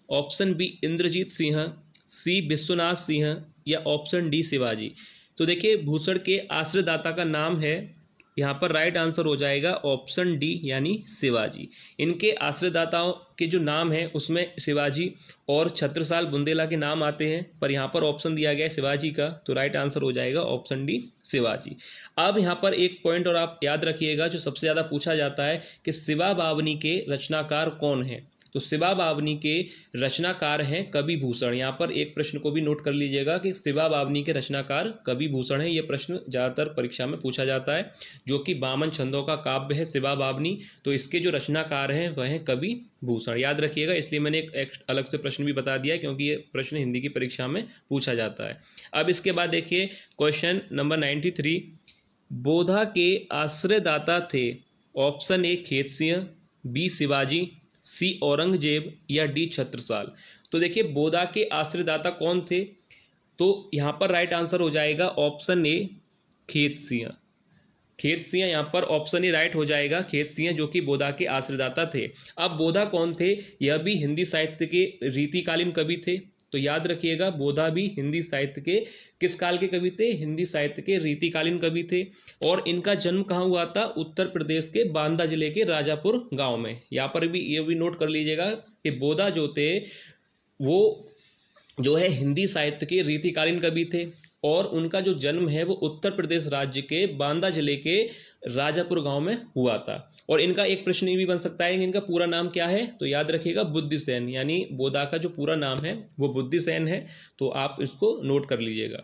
ऑप्शन बी इंद्रजीत सिंह, सी विश्वनाथ सिंह या ऑप्शन डी शिवाजी। तो देखिए भूषण के आश्रयदाता का नाम है, यहाँ पर राइट आंसर हो जाएगा ऑप्शन डी, यानी शिवाजी। इनके आश्रयदाताओं के जो नाम है उसमें शिवाजी और छत्रसाल बुंदेला के नाम आते हैं, पर यहाँ पर ऑप्शन दिया गया है शिवाजी का, तो राइट आंसर हो जाएगा ऑप्शन डी शिवाजी। अब यहाँ पर एक पॉइंट और आप याद रखिएगा जो सबसे ज्यादा पूछा जाता है कि शिवा बावनी के रचनाकार कौन है? तो शिवा बावनी के रचनाकार हैं कवि भूषण। यहाँ पर एक प्रश्न को भी नोट कर लीजिएगा कि शिवा बावनी के रचनाकार कवि भूषण है। यह प्रश्न ज्यादातर परीक्षा में पूछा जाता है, जो कि 52 छंदों का काव्य है शिवा बावनी। तो इसके जो रचनाकार हैं वह हैं कवि भूषण, याद रखिएगा। इसलिए मैंने एक अलग से प्रश्न भी बता दिया, क्योंकि ये प्रश्न हिंदी की परीक्षा में पूछा जाता है। अब इसके बाद देखिए क्वेश्चन नंबर 93, बोधा के आश्रयदाता थे। ऑप्शन ए खेत सिंह, बी शिवाजी, सी औरंगजेब या डी छत्रसाल। तो देखिए बोधा के आश्रयदाता कौन थे? तो यहाँ पर राइट आंसर हो जाएगा ऑप्शन ए खेत सिंह। खेत सिंह यहाँ पर ऑप्शन ए राइट हो जाएगा, खेत सिंह जो कि बोधा के आश्रयदाता थे। अब बोधा कौन थे? यह भी हिंदी साहित्य के रीतिकालीन कवि थे। तो याद रखिएगा बोधा भी हिंदी साहित्य के किस काल के कवि थे? हिंदी साहित्य के रीतिकालीन कवि थे। और इनका जन्म कहाँ हुआ था? उत्तर प्रदेश के बांदा जिले के राजापुर गांव में। यहाँ पर भी ये भी नोट कर लीजिएगा कि बोधा जो थे वो जो है हिंदी साहित्य के रीतिकालीन कवि थे, और उनका जो जन्म है वो उत्तर प्रदेश राज्य के बांदा जिले के राजापुर गांव में हुआ था। और इनका एक प्रश्न ये भी बन सकता है कि इनका पूरा नाम क्या है? तो याद रखिएगा बुद्धिसेन, यानी बोधा का जो पूरा नाम है वो बुद्धिसेन है। तो आप इसको नोट कर लीजिएगा।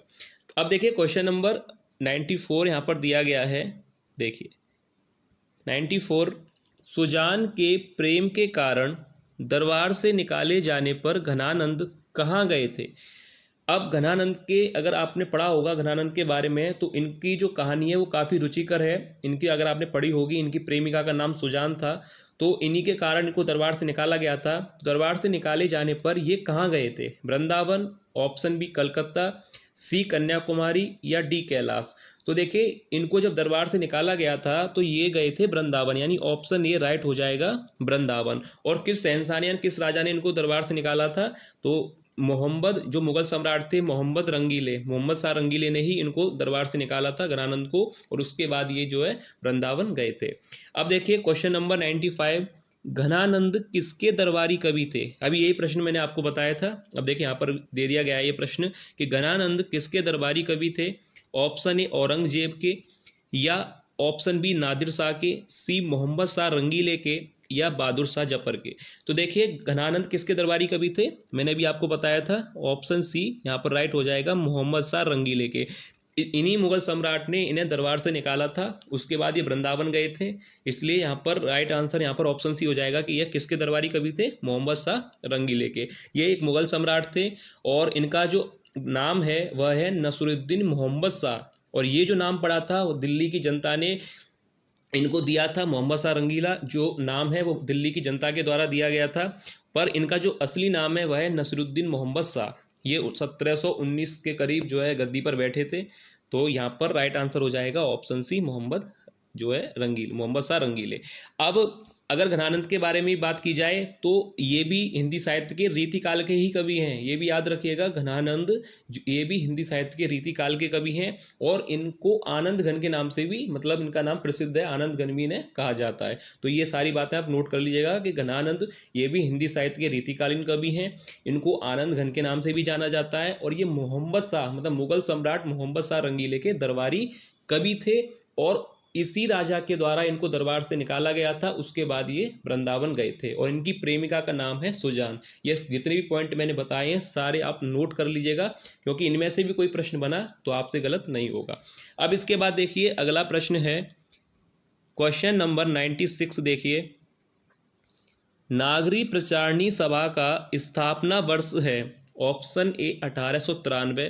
अब देखिए क्वेश्चन नंबर 94 यहाँ पर दिया गया है। देखिए 94, सुजान के प्रेम के कारण दरबार से निकाले जाने पर घनानंद कहाँ गए थे? अब घनानंद के अगर आपने पढ़ा होगा घनानंद के बारे में, तो इनकी जो कहानी है वो काफ़ी रुचिकर है। इनकी अगर आपने पढ़ी होगी, इनकी प्रेमिका का नाम सुजान था। तो इन्हीं के कारण इनको दरबार से निकाला गया था। दरबार से निकाले जाने पर ये कहाँ गए थे? वृंदावन, ऑप्शन बी कलकत्ता, सी कन्याकुमारी या डी कैलाश। तो देखिए इनको जब दरबार से निकाला गया था तो ये गए थे वृंदावन, यानी ऑप्शन ए राइट हो जाएगा वृंदावन। और किस शहंशाह ने, किस राजा ने इनको दरबार से निकाला था? तो मोहम्मद, जो मुगल सम्राट थे मोहम्मद रंगीले, मोहम्मद शाह रंगीले ने ही इनको दरबार से निकाला था घनानंद को, और उसके बाद ये जो है वृंदावन गए थे। अब देखिए क्वेश्चन नंबर 95, घनानंद किसके दरबारी कवि थे? अभी यही प्रश्न मैंने आपको बताया था। अब देखिए यहाँ पर दे दिया गया है ये प्रश्न कि घनानंद किसके दरबारी कवि थे? ऑप्शन ए औरंगजेब के, या ऑप्शन बी नादिर शाह के, सी मोहम्मद शाह रंगीले के या बहादुर शाह जफर के। तो देखिए घनानंद किसके दरबारी कवि थे? मैंने भी आपको बताया था, ऑप्शन सी यहाँ पर राइट हो जाएगा मोहम्मद शाह रंगीले के। इन्हीं मुगल सम्राट ने इन्हें दरबार से निकाला था, उसके बाद ये वृंदावन गए थे। इसलिए यहाँ पर राइट आंसर यहाँ पर ऑप्शन सी हो जाएगा कि यह किसके दरबारी कवि थे? मोहम्मद शाह रंगीले के। ये एक मुगल सम्राट थे और इनका जो नाम है वह है नसरुद्दीन मोहम्मद शाह। और ये जो नाम पड़ा था वो दिल्ली की जनता ने इनको दिया था, मोहम्मद शाह रंगीला जो नाम है वो दिल्ली की जनता के द्वारा दिया गया था। पर इनका जो असली नाम है वह है नसरुद्दीन मोहम्मद शाह। ये 1719 के करीब जो है गद्दी पर बैठे थे। तो यहाँ पर राइट आंसर हो जाएगा ऑप्शन सी मोहम्मद जो है रंगील, मोहम्मद शाह रंगीले। अब अगर घनानंद के बारे में बात की जाए तो ये भी हिंदी साहित्य के रीतिकाल के ही कवि हैं, ये भी याद रखिएगा। घनानंद ये भी हिंदी साहित्य के रीतिकाल के कवि हैं और इनको आनंद घन के नाम से भी, मतलब इनका नाम प्रसिद्ध है, आनंद घन भी इन्हें कहा जाता है। तो ये सारी बातें आप नोट कर लीजिएगा कि घनानंद ये भी हिंदी साहित्य के रीतिकालीन कवि हैं, इनको आनंद घन के नाम से भी जाना जाता है। और ये मोहम्मद शाह, मतलब मुगल सम्राट मोहम्मद शाह रंगीले के दरबारी कवि थे और इसी राजा के द्वारा इनको दरबार से निकाला गया था। उसके बाद ये वृंदावन गए थे और इनकी प्रेमिका का नाम है सुजान। ये जितने भी पॉइंट मैंने बताए हैं सारे आप नोट कर लीजिएगा, क्योंकि इनमें से भी कोई प्रश्न बना तो आपसे गलत नहीं होगा। अब इसके बाद देखिए अगला प्रश्न है क्वेश्चन नंबर 96। देखिए, नागरी प्रचारणी सभा का स्थापना वर्ष है। ऑप्शन ए 1893,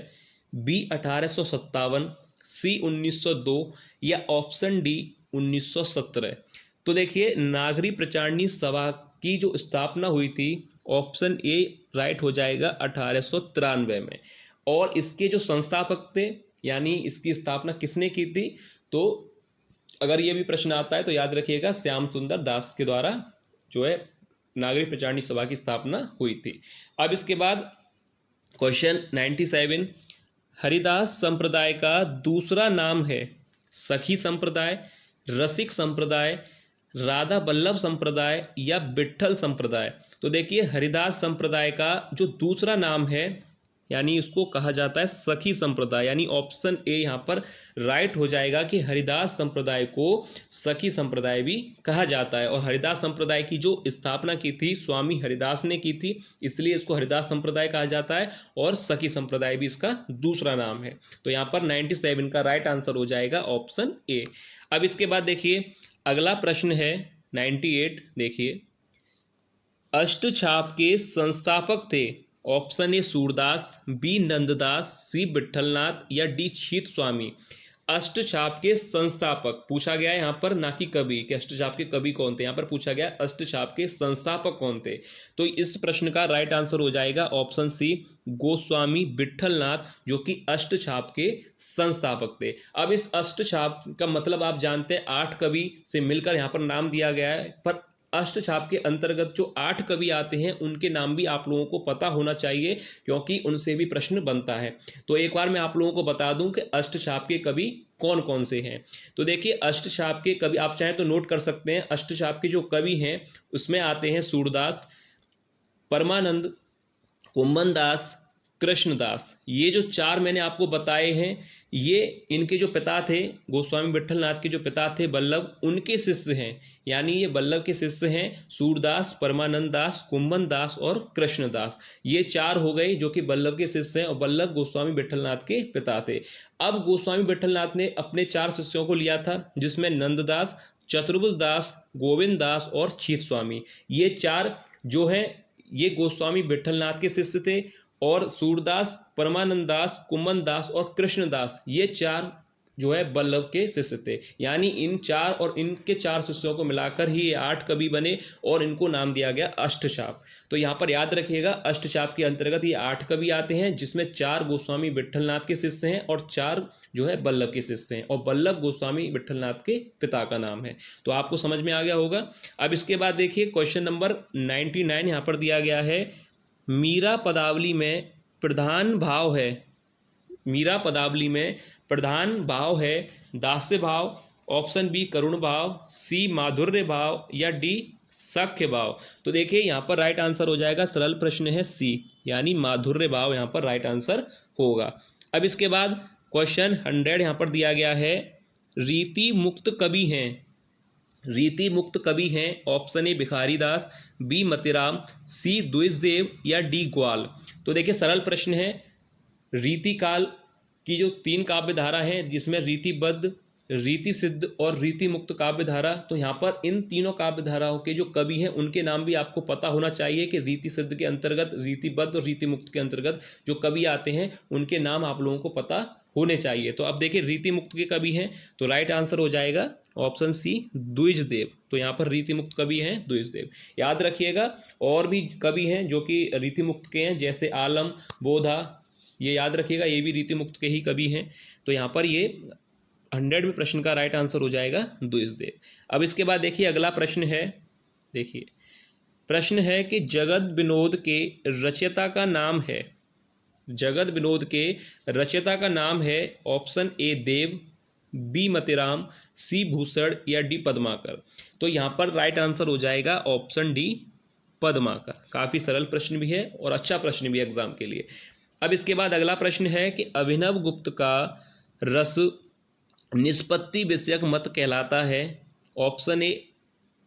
बी 1857, सी 1902 या ऑप्शन डी 1917। तो देखिए, नागरी प्रचारणी सभा की जो स्थापना हुई थी, ऑप्शन ए राइट हो जाएगा 1893 में। और इसके जो संस्थापक थे, यानी इसकी स्थापना किसने की थी, तो अगर ये भी प्रश्न आता है तो याद रखिएगा श्याम सुंदर दास के द्वारा जो है नागरी प्रचारणी सभा की स्थापना हुई थी। अब इसके बाद क्वेश्चन 97, हरिदास संप्रदाय का दूसरा नाम है सखी संप्रदाय, रसिक संप्रदाय, राधा बल्लभ संप्रदाय या विट्ठल संप्रदाय। तो देखिए, हरिदास संप्रदाय का जो दूसरा नाम है यानी इसको कहा जाता है सखी संप्रदाय, यानी ऑप्शन ए यहाँ पर राइट हो जाएगा कि हरिदास संप्रदाय को सखी संप्रदाय भी कहा जाता है। और हरिदास संप्रदाय की जो स्थापना की थी स्वामी हरिदास ने की थी, इसलिए इसको हरिदास संप्रदाय कहा जाता है और सखी संप्रदाय भी इसका दूसरा नाम है। तो यहाँ पर 97 का राइट आंसर हो जाएगा ऑप्शन ए। अब इसके बाद देखिए अगला प्रश्न है 98। देखिए, अष्टछाप के संस्थापक थे। Option A Surdas, B Nanddas, C Vitthalnath या डी छीत स्वामी। अष्टछाप के संस्थापक पूछा गया है यहाँ पर, ना कि कवि कि अष्टछाप के कवि कौन थे, यहाँ पर पूछा गया अष्टछाप के संस्थापक कौन थे। तो इस प्रश्न का राइट आंसर हो जाएगा ऑप्शन सी गोस्वामी विट्ठलनाथ, जो कि अष्टछाप के संस्थापक थे। अब इस अष्टछाप का मतलब आप जानते हैं 8 कवि से मिलकर यहाँ पर नाम दिया गया है, पर अष्टछाप के अंतर्गत जो 8 कवि आते हैं उनके नाम भी आप लोगों को पता होना चाहिए, क्योंकि उनसे भी प्रश्न बनता है। तो एक बार मैं आप लोगों को बता दूं कि अष्टछाप के कवि कौन कौन से हैं। तो देखिए, अष्टछाप के कवि आप चाहें तो नोट कर सकते हैं। अष्टछाप के जो कवि हैं उसमें आते हैं सूरदास, परमानंद, कुंभनदास, कृष्णदास। ये जो 4 मैंने आपको बताए हैं, ये इनके जो पिता थे गोस्वामी विट्ठलनाथ के जो पिता थे बल्लभ, उनके शिष्य हैं, यानी ये बल्लभ के शिष्य हैं। सूरदास, परमानंद दास, कुंभनदास और कृष्णदास, ये 4 हो गए जो कि बल्लभ के शिष्य हैं और बल्लभ गोस्वामी विट्ठलनाथ के पिता थे। अब गोस्वामी विट्ठलनाथ ने अपने 4 शिष्यों को लिया था, जिसमें नंददास, चतुर्भुज दास, गोविंद दास और छीत स्वामी। ये 4 जो है ये गोस्वामी विट्ठलनाथ के शिष्य थे और सूरदास, परमानंद दास, कुंभन दास और कृष्णदास ये 4 जो है बल्लभ के शिष्य थे। यानी इन 4 और इनके 4 शिष्यों को मिलाकर ही ये 8 कवि बने और इनको नाम दिया गया अष्टछाप। तो यहाँ पर याद रखिएगा अष्टछाप के अंतर्गत ये 8 कवि आते हैं, जिसमें 4 गोस्वामी विट्ठलनाथ के शिष्य हैं और 4 जो है बल्लभ के शिष्य हैं, और बल्लभ गोस्वामी विट्ठलनाथ के पिता का नाम है। तो आपको समझ में आ गया होगा। अब इसके बाद देखिए क्वेश्चन नंबर 99 यहाँ पर दिया गया है, मीरा पदावली में प्रधान भाव है, मीरा पदावली में प्रधान भाव है दास्य भाव, ऑप्शन बी करुण भाव, सी माधुर्य भाव या डी सख्य भाव। तो देखिए यहाँ पर राइट आंसर हो जाएगा, सरल प्रश्न है सी, यानी माधुर्य भाव यहाँ पर राइट आंसर होगा। अब इसके बाद क्वेश्चन 100 यहाँ पर दिया गया है, रीति मुक्त कवि हैं, रीति मुक्त कवि हैं। ऑप्शन ए भिखारी दास, बी मतिराम, सी द्विजदेव या डी ग्वाल। तो देखिए सरल प्रश्न है, रीति काल की जो 3 काव्य धारा हैं, जिसमें रीतिबद्ध, रीति सिद्ध और रीति मुक्त काव्य धारा, तो यहाँ पर इन तीनों काव्य धाराओं के जो कवि हैं उनके नाम भी आपको पता होना चाहिए कि रीति सिद्ध के अंतर्गत, रीतिबद्ध और रीति मुक्त के अंतर्गत जो कवि आते हैं उनके नाम आप लोगों को पता होने चाहिए। तो अब देखिए रीति मुक्त के कवि हैं, तो राइट आंसर हो जाएगा ऑप्शन सी द्विजदेव। तो यहाँ पर रीति मुक्त कवि हैं द्विजदेव, याद रखिएगा। और भी कवि हैं जो कि रीति मुक्त के हैं, जैसे आलम, बोधा, ये याद रखिएगा, ये भी रीति मुक्त के ही कवि हैं। तो यहाँ पर ये 100 में प्रश्न का राइट आंसर हो जाएगा द्विजदेव। अब इसके बाद देखिए अगला प्रश्न है देखिए प्रश्न है कि जगत विनोद के रचयिता का नाम है, जगत विनोद के रचयिता का नाम है ऑप्शन ए देव, बी मतिराम, सी भूषण या डी पद्माकर। तो यहाँ पर राइट आंसर हो जाएगा ऑप्शन डी पद्माकर। काफी सरल प्रश्न भी है और अच्छा प्रश्न भी है एग्जाम के लिए। अब इसके बाद अगला प्रश्न है कि अभिनव गुप्त का रस निष्पत्ति विषयक मत कहलाता है। ऑप्शन ए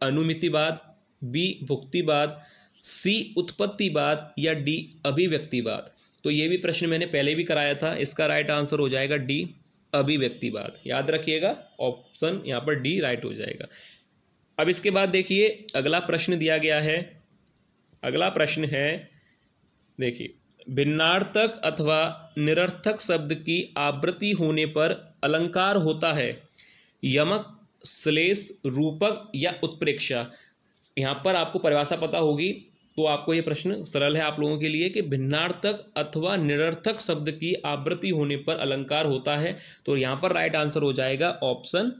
अनुमितिवाद, बी भुक्तिवाद, सी उत्पत्तिवाद या डी अभिव्यक्तिवाद। तो ये भी प्रश्न मैंने पहले भी कराया था, इसका राइट आंसर हो जाएगा डी अभिव्यक्तिवाद। याद रखिएगा ऑप्शन यहाँ पर डी राइट हो जाएगा। अब इसके बाद देखिए अगला प्रश्न दिया गया है, अगला प्रश्न है देखिए भिन्नार्थक अथवा निरर्थक शब्द की आवृत्ति होने पर अलंकार होता है, यमक, श्लेष, रूपक या उत्प्रेक्षा। यहाँ पर आपको परिभाषा पता होगी तो आपको ये प्रश्न सरल है आप लोगों के लिए कि भिन्नार्थक अथवा निरर्थक शब्द की आवृत्ति होने पर अलंकार होता है। तो यहाँ पर राइट आंसर हो जाएगा ऑप्शन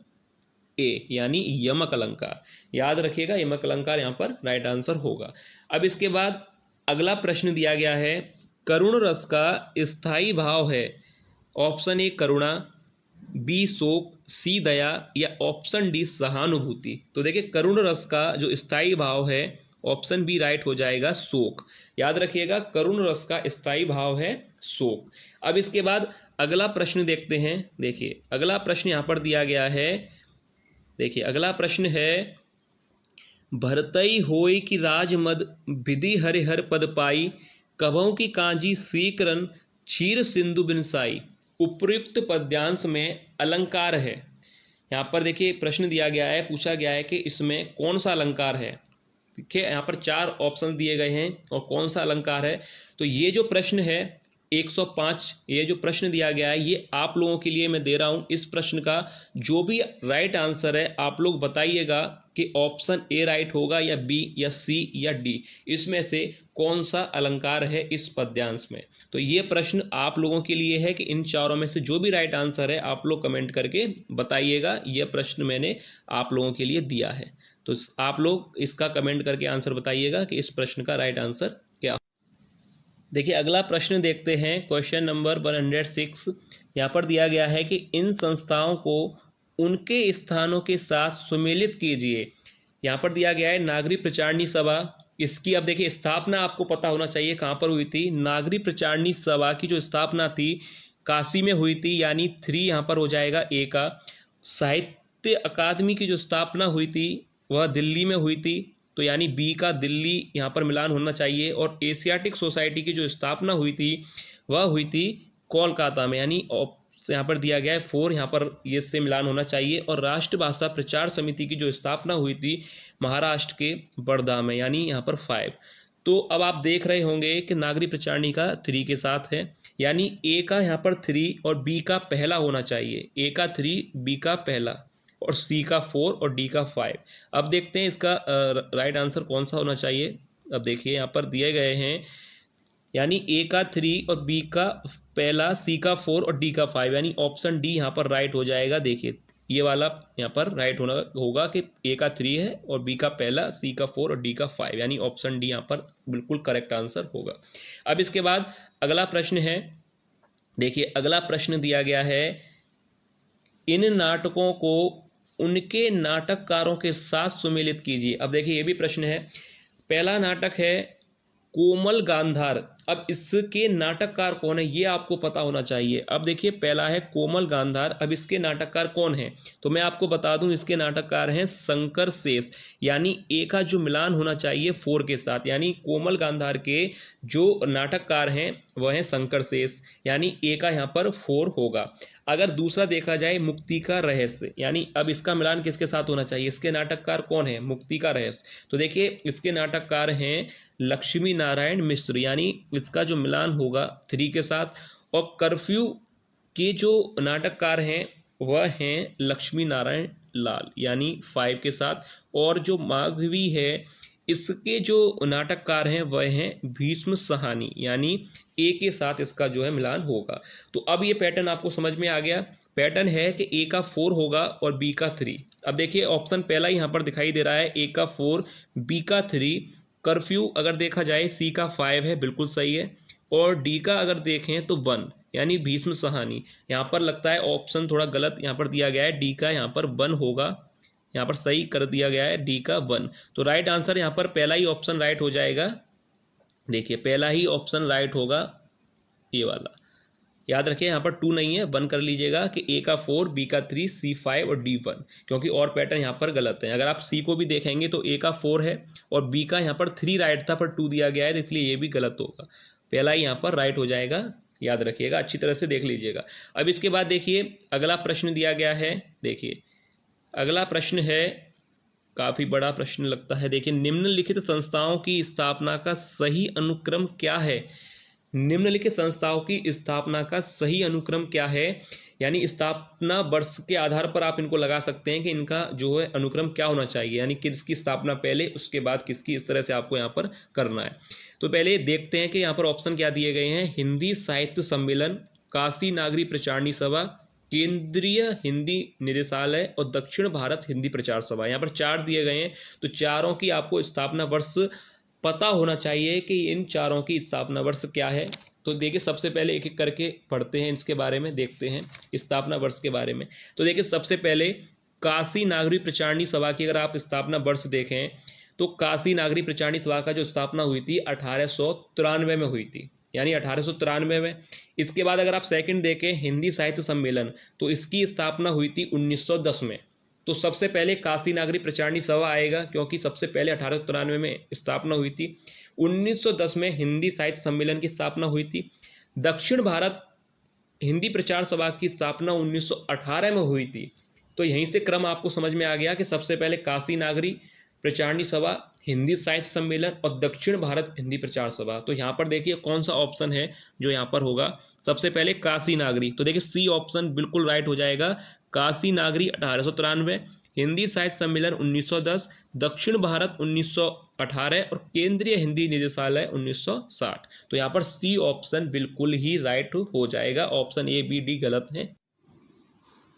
ए यानी यमक अलंकार। याद रखिएगा यमक अलंकार यहाँ पर राइट आंसर होगा। अब इसके बाद अगला प्रश्न दिया गया है करुण रस का स्थायी भाव है। ऑप्शन ए करुणा, बी शोक, सी दया या ऑप्शन डी सहानुभूति। तो देखिए करुण रस का जो स्थायी भाव है ऑप्शन बी राइट हो जाएगा शोक। याद रखिएगा करुण रस का स्थायी भाव है शोक। अब इसके बाद अगला प्रश्न देखते हैं। देखिए अगला प्रश्न यहाँ पर दिया गया है, देखिए अगला प्रश्न है भरतई होय कि राजमद विधि हरिहर पद पाई, कभों की कांजी सीकरन क्षीर सिंधु बिनसाई। उपयुक्त पद्यांश में अलंकार है। यहाँ पर देखिए प्रश्न दिया गया है, पूछा गया है कि इसमें कौन सा अलंकार है। देखिए यहाँ पर 4 ऑप्शन दिए गए हैं और कौन सा अलंकार है। तो ये जो प्रश्न है 105, ये जो प्रश्न दिया गया है ये आप लोगों के लिए मैं दे रहा हूं। इस प्रश्न का जो भी राइट आंसर है आप लोग बताइएगा कि ऑप्शन ए राइट होगा या बी या सी या डी, इसमें से कौन सा अलंकार है इस पद्यांश में। तो ये प्रश्न आप लोगों के लिए है कि इन चारों में से जो भी राइट आंसर है आप लोग कमेंट करके बताइएगा। यह प्रश्न मैंने आप लोगों के लिए दिया है, तो आप लोग इसका कमेंट करके आंसर बताइएगा कि इस प्रश्न का राइट आंसर क्या। देखिए अगला प्रश्न देखते हैं, क्वेश्चन नंबर 106। यहाँ पर दिया गया है कि इन संस्थाओं को उनके स्थानों के साथ सुमेलित कीजिए। यहाँ पर दिया गया है नागरिक प्रचारणी सभा, इसकी अब देखिए स्थापना आपको पता होना चाहिए कहाँ पर हुई थी। नागरिक प्रचारणी सभा की जो स्थापना थी काशी में हुई थी, यानी 3 यहाँ पर हो जाएगा ए का। साहित्य अकादमी की जो स्थापना हुई थी वह दिल्ली में हुई थी, तो यानी बी का दिल्ली यहाँ पर मिलान होना चाहिए। और एशियाटिक सोसाइटी की जो स्थापना हुई थी वह हुई थी कोलकाता में, यानी यहाँ पर दिया गया है 4, यहाँ पर ये से मिलान होना चाहिए। और राष्ट्रभाषा प्रचार समिति की जो स्थापना हुई थी महाराष्ट्र के वर्धा में, यानी यहाँ पर 5। तो अब आप देख रहे होंगे कि नागरिक प्रचारणी का 3 के साथ है, यानी ए का यहाँ पर 3 और बी का पहला होना चाहिए। ए का 3, बी का पहला और सी का 4 और डी का 5। अब देखते हैं इसका राइट आंसर कौन सा होना चाहिए। अब देखिए यहाँ पर दिए गए हैं, यानी ए का 3 और बी का पहला, सी का 4 और डी का 5, यानी ऑप्शन डी यहाँ पर राइट हो जाएगा। देखिए ये वाला यहाँ पर राइट होगा कि ए का 3 है और बी का पहला, सी का 4 और डी का 5, यानी ऑप्शन डी यहाँ पर बिल्कुल करेक्ट आंसर होगा। अब इसके बाद अगला प्रश्न है, देखिए अगला प्रश्न दिया गया है इन नाटकों को उनके नाटककारों के साथ सुमेलित कीजिए। अब देखिए ये भी प्रश्न है। पहला नाटक है कोमल गांधार। अब इसके नाटककार कौन है ये आपको पता होना चाहिए। अब देखिए पहला है कोमल गांधार, अब इसके नाटककार कौन है तो मैं आपको बता दूं इसके नाटककार हैं शंकर शेष, यानी ए का जो मिलान होना चाहिए 4 के साथ, यानी कोमल गांधार के जो नाटककार हैं वह हैं शंकर शेष, यानी ए का यहाँ पर 4 होगा। अगर दूसरा देखा जाए मुक्ति का रहस्य, यानी अब इसका मिलान किसके साथ होना चाहिए, इसके नाटककार कौन है मुक्ति का रहस्य, तो देखिए इसके नाटककार हैं लक्ष्मी नारायण मिश्र, यानी इसका जो मिलान होगा 3 के साथ। और कर्फ्यू के जो नाटककार हैं वह हैं लक्ष्मी नारायण लाल, यानी 5 के साथ। और जो माघवी है इसके जो नाटककार हैं वह हैं भीष्म सहानी, यानी ए के साथ इसका जो है मिलान होगा। तो अब ये पैटर्न आपको समझ में आ गया। पैटर्न है कि ए का 4 होगा और बी का 3, अब देखिए ऑप्शन पहला यहाँ पर दिखाई दे रहा है, ए का 4, बी का 3, कर्फ्यू अगर देखा जाए सी का 5 है, बिल्कुल सही है, और डी का अगर देखें तो 1 यानी भीष्म सहानी। यहाँ पर लगता है ऑप्शन थोड़ा गलत यहाँ पर दिया गया है, डी का यहाँ पर 1 होगा, यहाँ पर सही कर दिया गया है डी का 1। तो राइट आंसर यहाँ पर पहला ही ऑप्शन राइट हो जाएगा। देखिए पहला ही ऑप्शन राइट होगा ये वाला। याद रखिए यहाँ पर 2 नहीं है, 1 कर लीजिएगा कि ए का 4, बी का 3, सी 5 और डी 1, क्योंकि और पैटर्न यहाँ पर गलत है। अगर आप सी को भी देखेंगे तो ए का 4 है और बी का यहाँ पर 3 राइट था पर 2 दिया गया है, तो इसलिए ये भी गलत होगा। पहला ही यहाँ पर राइट हो जाएगा, याद रखिएगा, अच्छी तरह से देख लीजिएगा। अब इसके बाद देखिए अगला प्रश्न दिया गया है। देखिए अगला प्रश्न है, काफी बड़ा प्रश्न लगता है। देखिए निम्नलिखित संस्थाओं की स्थापना का सही अनुक्रम क्या है? निम्नलिखित संस्थाओं की स्थापना का सही अनुक्रम क्या है, यानी स्थापना वर्ष के आधार पर आप इनको लगा सकते हैं कि इनका जो है अनुक्रम क्या होना चाहिए, यानी किसकी स्थापना पहले उसके बाद किसकी, इस तरह से आपको यहाँ पर करना है। तो पहले देखते हैं कि यहाँ पर ऑप्शन क्या दिए गए हैं। हिंदी साहित्य सम्मेलन, काशी नागरी प्रचारणी सभा, केंद्रीय हिंदी निदेशालय और दक्षिण भारत हिंदी प्रचार सभा। यहाँ पर 4 दिए गए हैं, तो चारों की आपको स्थापना वर्ष पता होना चाहिए कि इन चारों की स्थापना वर्ष क्या है। तो देखिए सबसे पहले एक एक करके पढ़ते हैं, इसके बारे में देखते हैं स्थापना वर्ष के बारे में। तो देखिए सबसे पहले काशी नागरी प्रचारणी सभा की अगर आप स्थापना वर्ष देखें तो काशी नागरी प्रचारणी सभा का जो स्थापना हुई थी 1893 में हुई थी, यानी 1893 में। इसके बाद अगर आप सेकंड देखें हिंदी साहित्य सम्मेलन, तो इसकी स्थापना हुई थी 1910 में। तो सबसे पहले काशी नागरी प्रचारणी सभा आएगा, क्योंकि सबसे पहले 1893 में स्थापना हुई थी। 1910 में हिंदी साहित्य सम्मेलन की स्थापना हुई थी। दक्षिण भारत हिंदी प्रचार सभा की स्थापना 1918 में हुई थी। तो यहीं से क्रम आपको समझ में आ गया कि सबसे पहले काशी नागरी प्रचारणी सभा, हिंदी साहित्य सम्मेलन और दक्षिण भारत हिंदी प्रचार सभा। तो यहाँ पर देखिए कौन सा ऑप्शन है जो यहाँ पर होगा। सबसे पहले काशी नागरी, तो देखिए सी ऑप्शन बिल्कुल राइट हो जाएगा। काशी नागरी 1893, हिंदी साहित्य सम्मेलन 1910, दक्षिण भारत 1918 और केंद्रीय हिंदी निदेशालय 1960। तो यहाँ पर सी ऑप्शन बिल्कुल ही राइट हो जाएगा, ऑप्शन ए बी डी गलत है।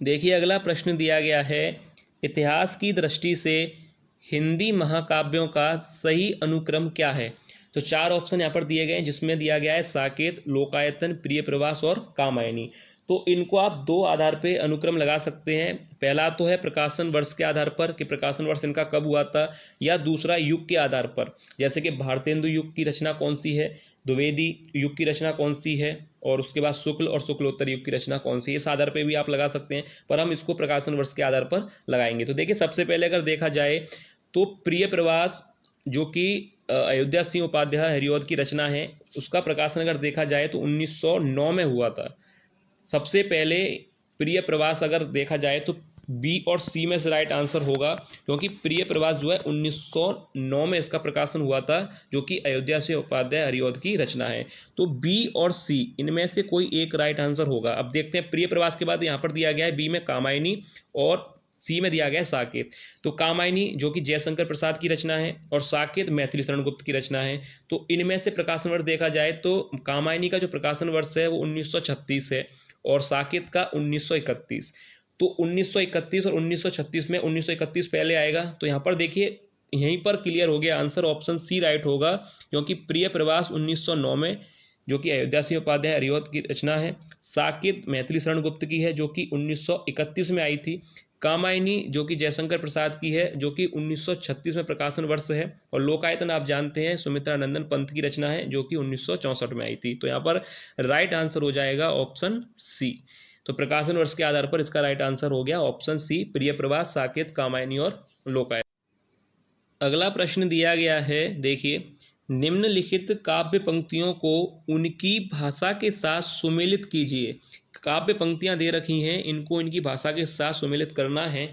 देखिए अगला प्रश्न दिया गया है, इतिहास की दृष्टि से हिंदी महाकाव्यों का सही अनुक्रम क्या है? तो 4 ऑप्शन यहाँ पर दिए गए हैं, जिसमें दिया गया है साकेत, लोकायतन, प्रिय प्रवास और कामायनी। तो इनको आप 2 आधार पे अनुक्रम लगा सकते हैं। पहला तो है प्रकाशन वर्ष के आधार पर कि प्रकाशन वर्ष इनका कब हुआ था, या दूसरा युग के आधार पर, जैसे कि भारतेंदु युग की रचना कौन सी है, द्विवेदी युग की रचना कौन सी है, और उसके बाद शुक्ल और शुक्लोत्तर युग की रचना कौन सी है। इस आधार पर भी आप लगा सकते हैं, पर हम इसको प्रकाशन वर्ष के आधार पर लगाएंगे। तो देखिए सबसे पहले अगर देखा जाए तो प्रिय प्रवास जो कि अयोध्या सिंह उपाध्याय हरिऔध की रचना है, उसका प्रकाशन अगर देखा जाए तो 1909 में हुआ था। सबसे पहले प्रिय प्रवास अगर देखा जाए तो बी और सी में से राइट आंसर होगा, क्योंकि प्रिय प्रवास जो है 1909 में इसका प्रकाशन हुआ था, जो कि अयोध्या सिंह उपाध्याय हरिऔध की रचना है। तो बी और सी इनमें से कोई एक राइट आंसर होगा। अब देखते हैं, प्रिय प्रवास के बाद यहाँ पर दिया गया है बी में कामायनी और सी में दिया गया है साकेत। तो कामायनी जो कि जयशंकर प्रसाद की रचना है और साकेत मैथिली शरण गुप्त की रचना है। तो इनमें से प्रकाशन वर्ष देखा जाए तो कामायनी का जो प्रकाशन वर्ष है वो 1936 है और साकेत का 1931। तो 1931 और 1936 में 1931 पहले आएगा। तो यहाँ पर देखिए यहीं पर क्लियर हो गया आंसर, ऑप्शन सी राइट होगा, क्योंकि प्रिय प्रवास 1909 में जो कि अयोध्या सिंह उपाध्याय हरिऔध की रचना है, साकेत मैथिली शरण गुप्त की है जो कि 1931 में आई थी, कामायनी जो कि जयशंकर प्रसाद की है जो कि 1936 में प्रकाशन वर्ष है, और लोकायतन आप जानते हैं सुमित्रा नंदन पंत की रचना है जो कि 1964 में आई थी। तो यहाँ पर राइट आंसर हो जाएगा ऑप्शन सी। तो प्रकाशन वर्ष के आधार पर इसका राइट आंसर हो गया ऑप्शन सी, प्रिय प्रवास, साकेत, कामायनी और लोकायतन। अगला प्रश्न दिया गया है, देखिए निम्नलिखित काव्य पंक्तियों को उनकी भाषा के साथ सुमेलित कीजिए। काव्य पंक्तियां दे रखी हैं, इनको इनकी भाषा के साथ सुमेलित करना है।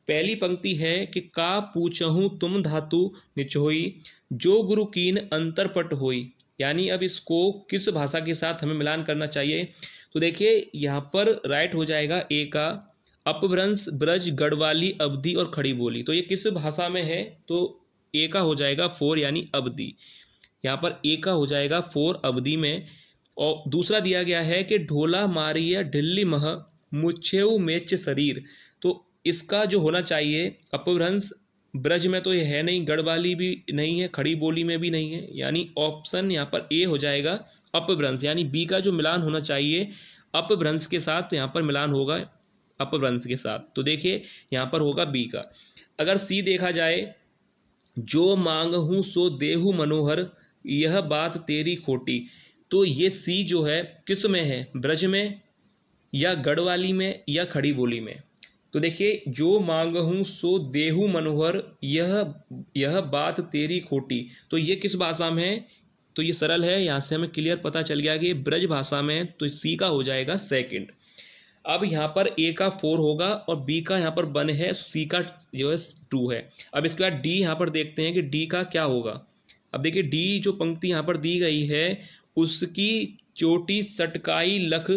पहली पंक्ति है कि का पूछहूं तुम धातु निचोई, जो गुरु कीन अंतरपट होई, यानी अब इसको किस भाषा के साथ हमें मिलान करना चाहिए। तो देखिए यहाँ पर राइट हो जाएगा ए का अपभ्रंश, ब्रज, गढ़वाली, अवधी और खड़ी बोली। तो ये किस भाषा में है, तो ए का हो जाएगा 4 यानी अवधी। यहाँ पर ए का हो जाएगा 4 अवधी में। और दूसरा दिया गया है कि ढोला मारिया ढिल्ली मह मुच्छेऊ मेच शरीर। तो इसका जो होना चाहिए अपभ्रंश, ब्रज में तो ये है नहीं, गढ़वाली भी नहीं है, खड़ी बोली में भी नहीं है, यानी ऑप्शन यहाँ पर ए हो जाएगा अपभ्रंश, यानी बी का जो मिलान होना चाहिए अपभ्रंश के साथ, तो यहाँ पर मिलान होगा अपभ्रंश के साथ। तो देखिए यहाँ पर होगा बी का। अगर सी देखा जाए, जो मांगहूँ सो देहु मनोहर, यह बात तेरी खोटी, तो ये सी जो है किस में है, ब्रज में या गढ़वाली में या खड़ी बोली में। तो देखिए, जो मांगहूँ सो देहु मनोहर, यह बात तेरी खोटी, तो ये किस भाषा में है, तो ये सरल है, यहाँ से हमें क्लियर पता चल गया कि ये ब्रज भाषा में है, तो सी का हो जाएगा सेकंड। अब यहाँ पर ए का 4 होगा और बी का यहाँ पर 1 है, सी का जो है 2 है। अब इसके बाद डी यहाँ पर देखते हैं कि डी का क्या होगा। अब देखिए डी जो पंक्ति यहाँ पर दी गई है, उसकी चोटी सटकाई लख,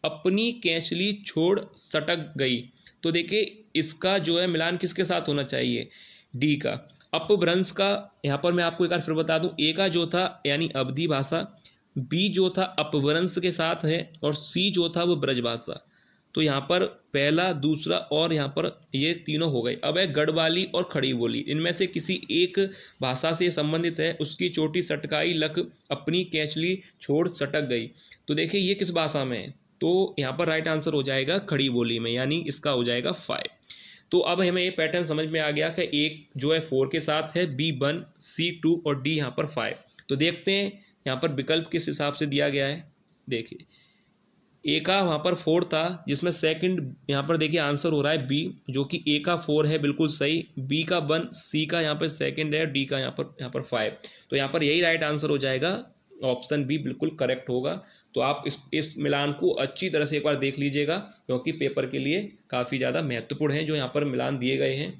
अपनी कैंचली छोड़ सटक गई, तो देखिए इसका जो है मिलान किसके साथ होना चाहिए, डी का। अपभ्रंश का यहाँ पर मैं आपको एक बार फिर बता दूं, ए का जो था यानी अवधी भाषा, बी जो था अपभ्रंश के साथ है, और सी जो था वो ब्रज भाषा। तो यहाँ पर पहला, दूसरा और यहाँ पर ये तीनों हो गए। अब है गढ़वाली और खड़ी बोली, इनमें से किसी एक भाषा से संबंधित है, उसकी चोटी सटकाई लख, अपनी कैंचली छोड़ सटक गई, तो देखिए ये किस भाषा में है, तो यहाँ पर राइट आंसर हो जाएगा खड़ी बोली में, यानी इसका हो जाएगा 5। तो अब हमें ये पैटर्न समझ में आ गया कि एक जो है 4 के साथ है, बी 1, सी 2 और डी यहाँ पर 5। तो देखते हैं यहाँ पर विकल्प किस हिसाब से दिया गया है। देखिए ए का वहाँ पर 4 था, जिसमें सेकंड यहाँ पर देखिए आंसर हो रहा है बी, जो कि ए का 4 है, बिल्कुल सही, बी का 1, सी का यहाँ पर सेकंड है, डी का यहाँ पर 5। तो यहाँ पर यही राइट आंसर हो जाएगा, ऑप्शन बी बिल्कुल करेक्ट होगा। तो आप इस मिलान को अच्छी तरह से एक बार देख लीजिएगा, क्योंकि पेपर के लिए काफ़ी ज़्यादा महत्वपूर्ण है जो यहाँ पर मिलान दिए गए हैं।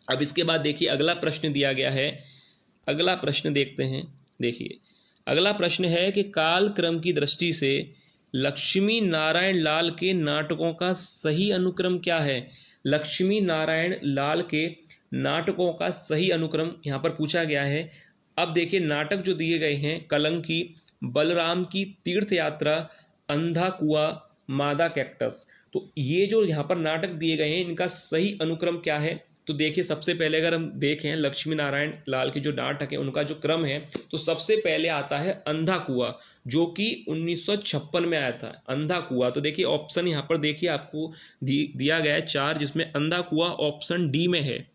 अब इसके बाद देखिए अगला प्रश्न दिया गया है, अगला प्रश्न देखते हैं। देखिए अगला प्रश्न है कि काल क्रम की दृष्टि से लक्ष्मी नारायण लाल के नाटकों का सही अनुक्रम क्या है। लक्ष्मी नारायण लाल के नाटकों का सही अनुक्रम यहाँ पर पूछा गया है। अब देखिए नाटक जो दिए गए हैं, कलंकी, बलराम की तीर्थ यात्रा, अंधा कुआं, मादा कैक्टस, तो ये जो यहाँ पर नाटक दिए गए हैं इनका सही अनुक्रम क्या है। तो देखिए सबसे पहले अगर हम देखें लक्ष्मी नारायण लाल के जो नाटक है उनका जो क्रम है, तो सबसे पहले आता है अंधा कुआं, जो कि 1956 में आया था, अंधा कुआं। तो देखिए ऑप्शन यहाँ पर देखिए आपको दिया गया है 4, जिसमें अंधा कुआं ऑप्शन डी में है।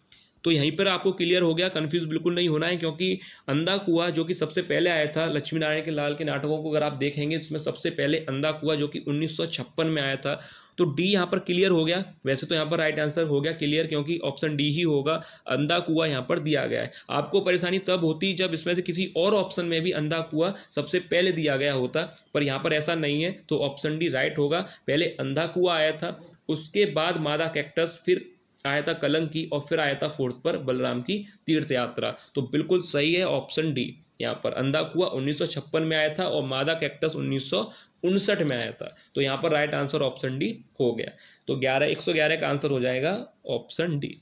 तो यहीं पर आपको क्लियर हो गया, कंफ्यूज बिल्कुल नहीं होना है, क्योंकि अंधा कुआं जो कि सबसे पहले आया था लक्ष्मी नारायण के लाल के नाटकों को अगर आप देखेंगे, इसमें सबसे पहले अंधा कुआं जो कि 1956 में आया था। तो डी यहाँ पर क्लियर हो गया। वैसे तो यहाँ पर राइट आंसर हो गया क्लियर, क्योंकि ऑप्शन डी ही होगा, अंधा कुआं यहाँ पर दिया गया है। आपको परेशानी तब होती जब इसमें से किसी और ऑप्शन में भी अंधा कुआं सबसे पहले दिया गया होता, पर यहाँ पर ऐसा नहीं है, तो ऑप्शन डी राइट होगा। पहले अंधा कुआं आया था, उसके बाद मादा कैक्टस, फिर आया था कलंकी, और फिर आया था 4th पर बलराम की तीर्थ यात्रा। तो बिल्कुल सही है ऑप्शन डी। यहाँ पर अंधा कुआं 1956 में आया था और मादा कैक्टस 1959 में आया था। तो यहाँ पर राइट आंसर ऑप्शन डी हो गया। तो 111 का आंसर हो जाएगा ऑप्शन डी।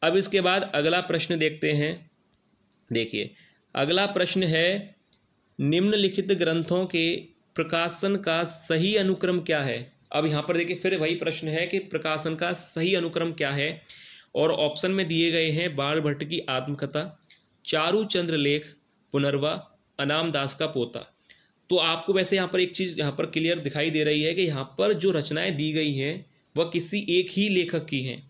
अब इसके बाद अगला प्रश्न देखते हैं। देखिए अगला प्रश्न है, निम्नलिखित ग्रंथों के प्रकाशन का सही अनुक्रम क्या है। अब यहाँ पर देखिए फिर वही प्रश्न है कि प्रकाशन का सही अनुक्रम क्या है, और ऑप्शन में दिए गए हैं बाण भट्ट की आत्मकथा, चारू चंद्र लेख, पुनर्वा, अनाम दास का पोता। तो आपको वैसे यहाँ पर एक चीज यहाँ पर क्लियर दिखाई दे रही है कि यहाँ पर जो रचनाएं दी गई हैं वह किसी एक ही लेखक की हैं।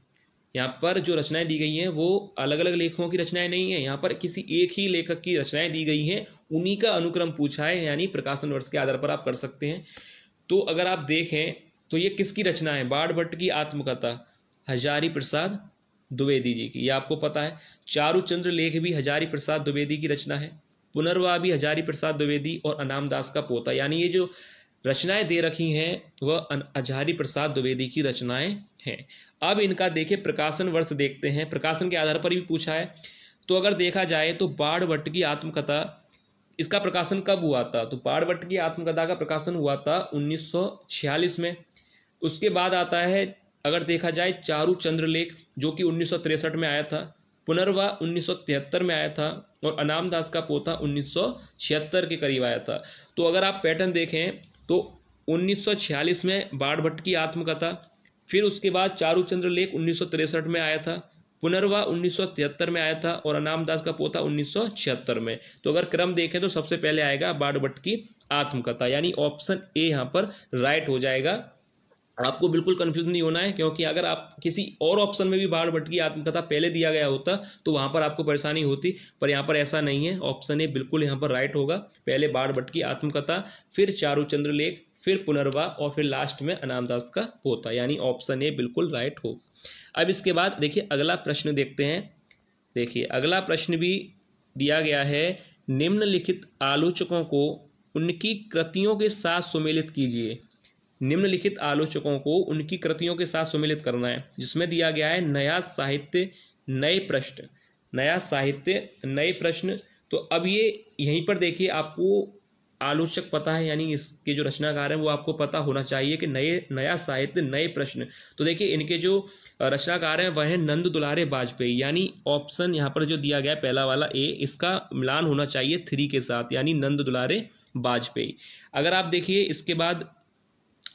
यहाँ पर जो रचनाएं दी गई हैं वो अलग अलग लेखकों की रचनाएं नहीं है, यहाँ पर किसी एक ही लेखक की रचनाएं दी गई हैं, उन्हीं का अनुक्रम पूछा है, यानी प्रकाशन वर्ष के आधार पर आप कर सकते हैं। तो अगर आप देखें तो ये किसकी रचना है, बाण भट्ट की आत्मकथा हजारी प्रसाद द्विवेदी जी की, ये आपको पता है। चारुचंद्र लेख भी हजारी प्रसाद द्विवेदी की रचना है, पुनर्वा भी हजारी प्रसाद द्विवेदी, और अनाम दास का पोता, यानी ये जो रचनाएं दे रखी हैं वह हजारी प्रसाद द्विवेदी की रचनाएं हैं। अब इनका देखिए प्रकाशन वर्ष देखते हैं, प्रकाशन के आधार पर भी पूछा है। तो अगर देखा जाए तो बाण भट्ट की आत्मकथा, इसका प्रकाशन कब हुआ था, तो बाण भट्ट की आत्मकथा का प्रकाशन हुआ था 1946 में। उसके बाद आता है अगर देखा जाए चारुचंद्र लेख, जो कि 1963 में आया था, पुनर्वा 1973 में आया था, और अनाम दास का पोता 1976 के करीब आया था। तो अगर आप पैटर्न देखें तो 1946 में बाण भट्ट की आत्मकथा, फिर उसके बाद चारूचंद्र लेख 1963 में आया था, पुनर्वा 1973 में आया था और अनामदास का पोथा 1976 में। तो अगर क्रम देखें तो सबसे पहले आएगा बाणभट्ट की आत्मकथा, यानी ऑप्शन ए यहाँ पर राइट हो जाएगा। आपको बिल्कुल कंफ्यूज नहीं होना है, क्योंकि अगर आप किसी और ऑप्शन में भी बाणभट्ट की आत्मकथा पहले दिया गया होता तो वहां पर आपको परेशानी होती, पर यहाँ पर ऐसा नहीं है। ऑप्शन ए बिल्कुल यहाँ पर राइट होगा। पहले बाणभट्ट की आत्मकथा, फिर चारूचंद्र लेख, फिर पुनर्वा और फिर लास्ट में अनामदास का पोथा, यानी ऑप्शन ए बिल्कुल राइट होगा। अब इसके बाद देखिए अगला प्रश्न देखते हैं। देखिए अगला प्रश्न भी दिया गया है, निम्नलिखित आलोचकों को उनकी कृतियों के साथ सुमेलित कीजिए। निम्नलिखित आलोचकों को उनकी कृतियों के साथ सुमेलित करना है, जिसमें दिया गया है नया साहित्य नए प्रश्न, नया साहित्य नए प्रश्न। तो अब ये यहीं पर देखिए आपको आलोचक पता है, यानी इसके जो रचनाकार हैं वो आपको पता होना चाहिए कि नया साहित्य नए प्रश्न। तो देखिए इनके जो रचनाकार हैं वह है नंद दुलारे वाजपेयी, यानी ऑप्शन यहाँ पर जो दिया गया है पहला वाला ए, इसका मिलान होना चाहिए 3 के साथ, यानी नंद दुलारे वाजपेयी। अगर आप देखिए इसके बाद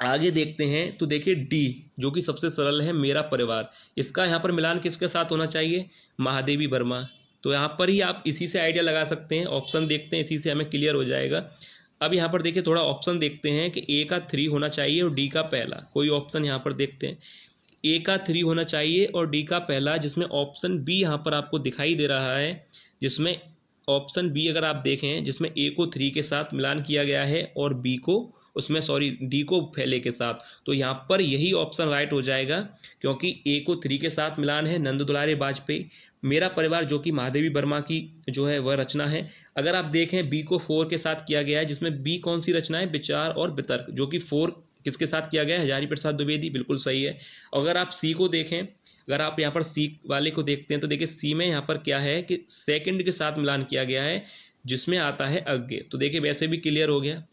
आगे देखते हैं तो देखिए डी जो कि सबसे सरल है, मेरा परिवार, इसका यहाँ पर मिलान किसके साथ होना चाहिए, महादेवी वर्मा। तो यहाँ पर ही आप इसी से आइडिया लगा सकते हैं, ऑप्शन देखते हैं इसी से हमें क्लियर हो जाएगा। अब यहाँ पर देखिए थोड़ा ऑप्शन देखते हैं कि ए का 3 होना चाहिए और डी का पहला। कोई ऑप्शन यहाँ पर देखते हैं, ए का 3 होना चाहिए और डी का पहला, जिसमें ऑप्शन बी यहाँ पर आपको दिखाई दे रहा है, जिसमें ऑप्शन बी अगर आप देखें जिसमें ए को 3 के साथ मिलान किया गया है और बी को डी को पहले के साथ। तो यहाँ पर यही ऑप्शन राइट हो जाएगा, क्योंकि ए को 3 के साथ मिलान है नंद दुलारे वाजपेयी, मेरा परिवार जो कि महादेवी वर्मा की जो है वह रचना है। अगर आप देखें बी को 4 के साथ किया गया है, जिसमें बी कौन सी रचना है, विचार और वितर्क, जो कि 4 किसके साथ किया गया है, हजारी प्रसाद द्विवेदी, बिल्कुल सही है। अगर आप सी को देखें, अगर आप यहाँ पर सी वाले को देखते हैं तो देखिए सी में यहाँ पर क्या है कि सेकंड के साथ मिलान किया गया है, जिसमें आता है अज्ञे। तो देखिए वैसे भी क्लियर हो गया।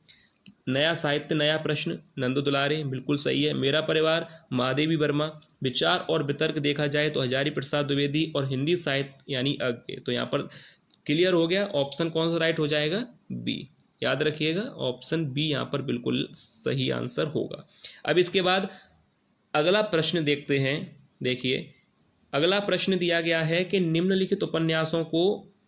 नया साहित्य नया प्रश्न नंद दुलारे बिल्कुल सही है, मेरा परिवार महादेवी वर्मा, विचार और वितर्क देखा जाए तो हजारी प्रसाद द्विवेदी, और हिंदी साहित्य यानी अज्ञे। तो यहाँ पर क्लियर हो गया, ऑप्शन कौन सा राइट हो जाएगा, बी। याद रखिएगा ऑप्शन बी यहाँ पर बिल्कुल सही आंसर होगा। अब इसके बाद अगला प्रश्न देखते हैं। देखिए अगला प्रश्न दिया गया है कि निम्नलिखित उपन्यासों को